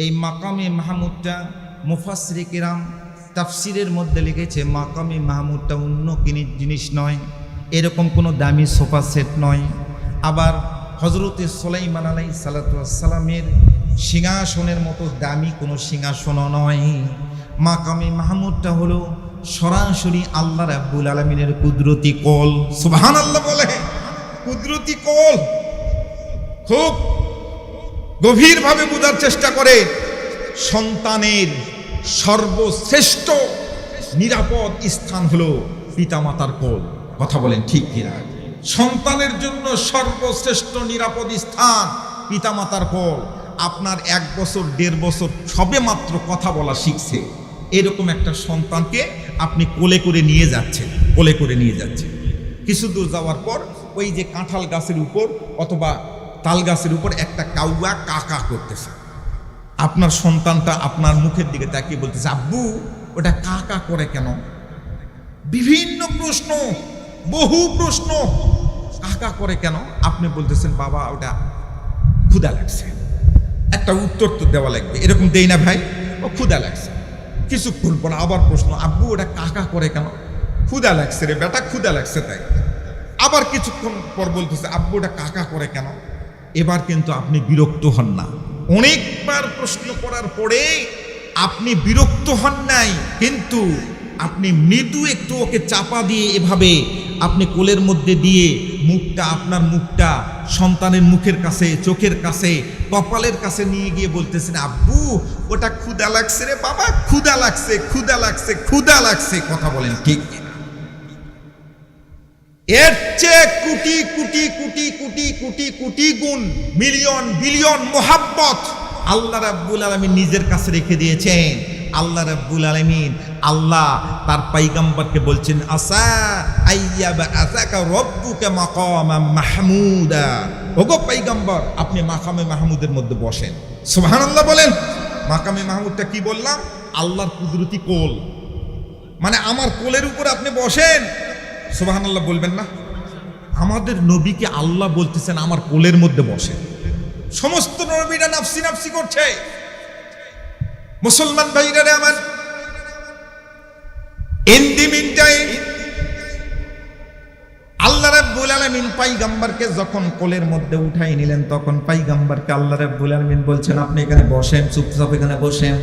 এই মাকামে মাহমুদটা মুফাসসিরে কিরাম তাফসিরের মধ্যে লিখেছে মাকামে মাহমুদটা অন্য কোনো জিনিস নয়, এরকম কোনো দামি সোফা সেট নয়। আবার হযরতে সুলাইমান আলাইহিস সালাতু ওয়াস সালামের সিংহাসনের মতো দামি কোনো সিংহাসনও নয়। মাকামে মাহমুদটা হলো সরাসরি আল্লাহ রাব্বুল আলামিনের কুদরতি কোল। সুবহানাল্লাহ বলে, কুদরতি কোল। খুব গভীরভাবে বোঝার চেষ্টা করে, সন্তানের সর্বশ্রেষ্ঠ নিরাপদ স্থান হলো পিতামাতার কোল। কথা বলেন ঠিক কিনা? সন্তানের জন্য সর্বশ্রেষ্ঠ নিরাপদ স্থান পিতামাতার কোল। আপনার 1 বছর 1.5 বছর সবে মাত্র কথা বলা শিখছে, এরকম একটা সন্তানকে আপনি কোলে করে নিয়ে যাচ্ছেন, কোলে করে নিয়ে যাচ্ছেন। কিছু দূর যাওয়ার পর ওই যে কাঁঠাল গাছের উপর অথবা তাল গাছের উপর একটা কাউয়া কাকা করতেছে, আপনার সন্তানটা আপনার মুখের দিকে তাকিয়ে বলতেছে, আব্বু ওটা কাকা করে কেন? বিভিন্ন প্রশ্ন, বহু প্রশ্ন, কাকা করে কেন? আপনি বলতেছেন বাবা ওটা ক্ষুধা লাগছে, একটা উত্তর তো দেওয়া লাগবে, এরকম দেই না ভাই, ও ক্ষুধা লাগছে। কিছুক্ষণ পর আবার প্রশ্ন, আব্বু ওটা কাকা করে কেন? ক্ষুধা লাগছে রে বেটা, ক্ষুধা লাগছে তাই। আবার কিছুক্ষণ পর বলতেছে আব্বু ওটা কাকা করে কেন? এবার কিন্তু আপনি বিরক্ত হন না, অনেকবার প্রশ্ন করার পরে আপনি বিরক্ত হন নাই, কিন্তু আপনি মৃদু একটু ওকে চাপা দিয়ে এভাবে আপনি কোলের মধ্যে দিয়ে মুখটা, আপনার মুখটা সন্তানের মুখের কাছে, চোখের কাছে, কপালের কাছে নিয়ে গিয়ে বলতেছেন আব্বু ওটা ক্ষুধা লাগছে রে বাবা, ক্ষুধা লাগছে, ক্ষুধা লাগছে, ক্ষুধা লাগছে। কথা বলেন ঠিক কিনা? এর চেয়ে কোটি কোটি কোটি কোটি কোটি কোটি গুণ, মিলিয়ন বিলিয়ন মোহাব্বত আল্লাহ রাব্বুল আলামিন নিজের কাছে রেখে দিয়েছেন। আল্লাহ রাব্বুল আলামিন, আল্লাহ তার পয়গম্বরকে বলছেন, আসা আইয়াবা আসাকা রাব্বুকা মাকামাম মাহমুদা। ওগো পয়গম্বর আপনি মাকামে মাহমুদের মধ্যে বসেন। সুবহানাল্লাহ বলেন। মাকামে মাহমুদটা কি বললাম? আল্লাহর কুদরতি কোল, মানে আমার কোলের উপর আপনি বসেন। সুবহানাল্লাহ বলবেন না? আমাদের নবীকে আল্লাহ বলতেছেন আমার কোলের মধ্যে বসেন। সমস্ত নবীরা নাফসি নাফসি করছে। মুসলমান ভাইরা রে আমার, ইন দি মিন টাইম আল্লাহ রাব্বুল আলামিন পয়গম্বরকে যখন কোলের মধ্যে উঠাই নিলেন, তখন পয়গম্বরকে আল্লাহ রাব্বুল আলামিন বলছেন আপনি এখানে বসেন, চুপচাপ এখানে বসেন।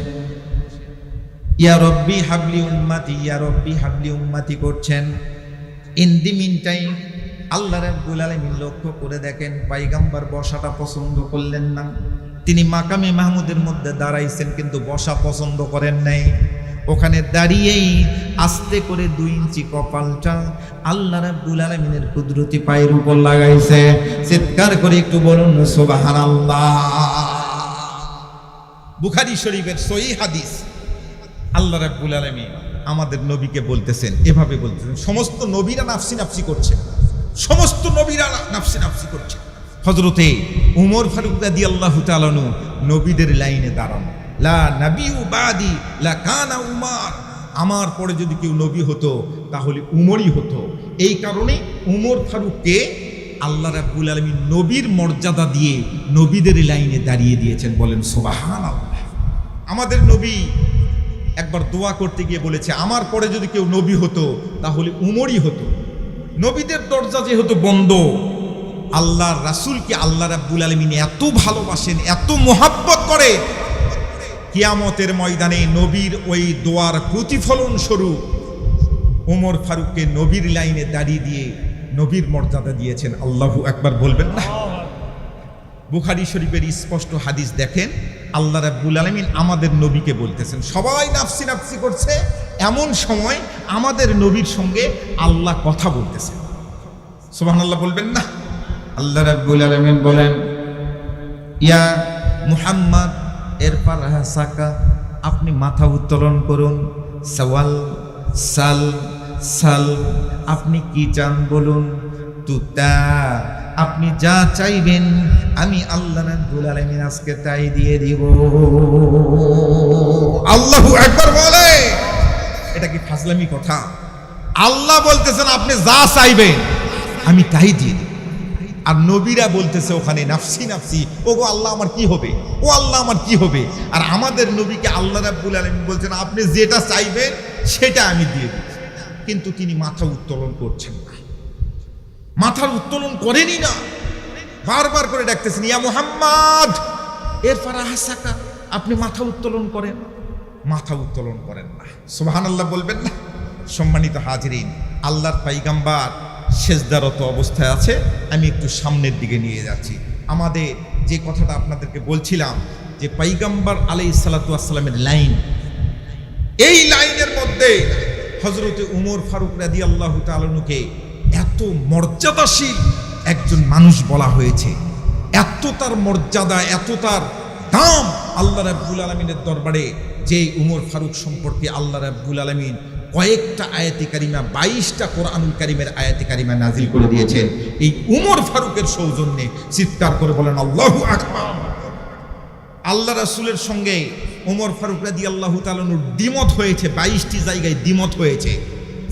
ইয়া রব্বি হাবলি উম্মতি, ইয়া রব্বি হাবলি উম্মতি করছেন। ইন দি মিন টাইম আল্লাহ রাব্বুল আলামিন লক্ষ্য করে দেখেন পয়গম্বর বসাটা পছন্দ করলেন না। তিনি মাকামে মাহমুদের মধ্যে দাঁড়াইছেন কিন্তু বসা পছন্দ করেন নাই। ওখানে দাঁড়িয়েই আস্তে করে 2 ইঞ্চি কপালটা আল্লাহ রাব্বুল আলামিনের কুদরতি পায়ের উপর লাগাইছে। চিৎকার করে একটু বলুন সুবহানাল্লাহ। বুখারী শরীফের সহিহ হাদিস। আল্লাহ রাব্বুল আলামিন আমাদের নবীকে বলতেছেন, এভাবে বলতেছেন, সমস্ত নবীরা নাফসি নাফসি করছে, সমস্ত নবীরা নাফসি নাফসি করছে। হযরতে উমর ফারুক রাদিয়াল্লাহু তাআলা আনহু নবীদের লাইনে দাঁড়ানো, লা নাবিয়্যু বাদি লা কানা উমর, আমার পরে যদি কেউ নবী হতো তাহলে উমরই হতো। এই কারণে উমর ফারুককে আল্লাহ রাব্বুল আলামিন নবীর মর্যাদা দিয়ে নবীদের লাইনে দাঁড়িয়ে দিয়েছেন। বলেন সুবহানাল্লাহ। আমাদের নবী একবার দোয়া করতে গিয়ে বলেছে আমার পরে যদি কেউ নবী হতো তাহলে উমরই হতো। নবীদের দরজা যেহেতু বন্ধ, আল্লাহর রাসূলকে আল্লাহ রাব্বুল আলামিন এত ভালোবাসেন, এত মোহাব্বত করে, কিয়ামতের ময়দানে নবীর ওই দোয়ার প্রতিফলন স্বরূপ ওমর ফারুককে নবীর লাইনে দাঁড়িয়ে দিয়ে নবীর মর্যাদা দিয়েছেন। আল্লাহু আকবার বলবেন না? বুখারী শরীফের স্পষ্ট হাদিস দেখেন, আল্লাহ রাব্বুল আলামিন আমাদের নবীকে বলতেছেন, সবাই নাফসি নাফসি করছে, এমন সময় আমাদের নবীর সঙ্গে আল্লাহ কথা বলতেছেন। সুবহানাল্লাহ বলবেন না? আল্লাহ রাব্বুল আলামিন বলেন, ইয়া মুহাম্মদ এরপর হাসাকা, আপনি মাথা উত্তোলন করুন। সওয়াল সাল সাল, আপনি কি চান বলুন। তুতা, আপনি যা চাইবেন আমি আল্লাহ রাব্বুল আলামিন আজকে তাই দিয়ে দিব। আল্লাহু আকবার বলে, এটা কি ফাজলামি কথা? আল্লাহ বলতেছেন আপনি যা চাইবেন আমি তাই দিয়ে দিব, আর নবীরা বলতেছে ওখানে নাফসি নাফসি, ও গো আল্লাহ আমার কি হবে, ও আল্লাহ আমার কি হবে। আর আমাদের নবীকে আল্লাহ রাব্বুল আলামিন বলছেন আপনি যেটা চাইবেন সেটা আমি দিয়ে দিব। কিন্তু তিনি মাথা উত্তোলন করছেন না, মাথার উত্তোলন করেনি না, বারবার করে ডাকতেছেন ইয়া মুহাম্মদ এরপর হাসাকা, আপনি মাথা উত্তোলন করেন, মাথা উত্তোলন করেন না। সুবহানাল্লাহ বলবেন না? সম্মানিত হাজিরিন, আল্লাহর পয়গম্বর সেজদারত অবস্থায় আছে। আমি একটু সামনের দিকে নিয়ে যাচ্ছি। আমাদের যে কথাটা আপনাদেরকে বলছিলাম যে পয়গম্বর আলাইহিস সালাতু ওয়াস সালামের লাইন, এই লাইনের মধ্যে হযরতে উমর ফারুক রাদিয়াল্লাহু তাআলা আনহুকে এত মর্যাদাশীল একজন মানুষ বলা হয়েছে, এত তার মর্যাদা, এত তার দাম আল্লাহ রাব্বুল আলামিনের দরবারে, যে উমর ফারুক সম্পর্কে আল্লাহ রাব্বুল আলামিন কয়েকটা আয়াতে কারিমা, 22টা কোরআনুল কারীমের আয়াতে কারিমা নাজিল করে দিয়েছেন এই উমর ফারুকের সৌজন্যে। চিৎকার করে বলেন আল্লাহু আকবার। আল্লাহ রাসূলের সঙ্গে উমর ফারুক রাদিয়াল্লাহু তাআলা আনহুর দ্বিমত হয়েছে, 22টি জায়গায় দ্বিমত হয়েছে।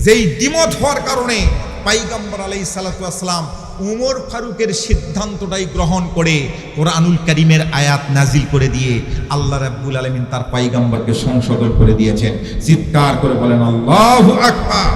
যেই দ্বিমত হওয়ার কারণে পয়গম্বর আলাইহিস সালাতু ওয়াস সালাম উমর ফারুকের সিদ্ধান্তটাই গ্রহণ করে কোরআনুল কারীমের আয়াত নাজিল করে দিয়ে আল্লাহ রাব্বুল আলামিন তার পয়গম্বরকে সংশোধন করে দিয়েছেন। চিৎকার করে বলেন আল্লাহু আকবার।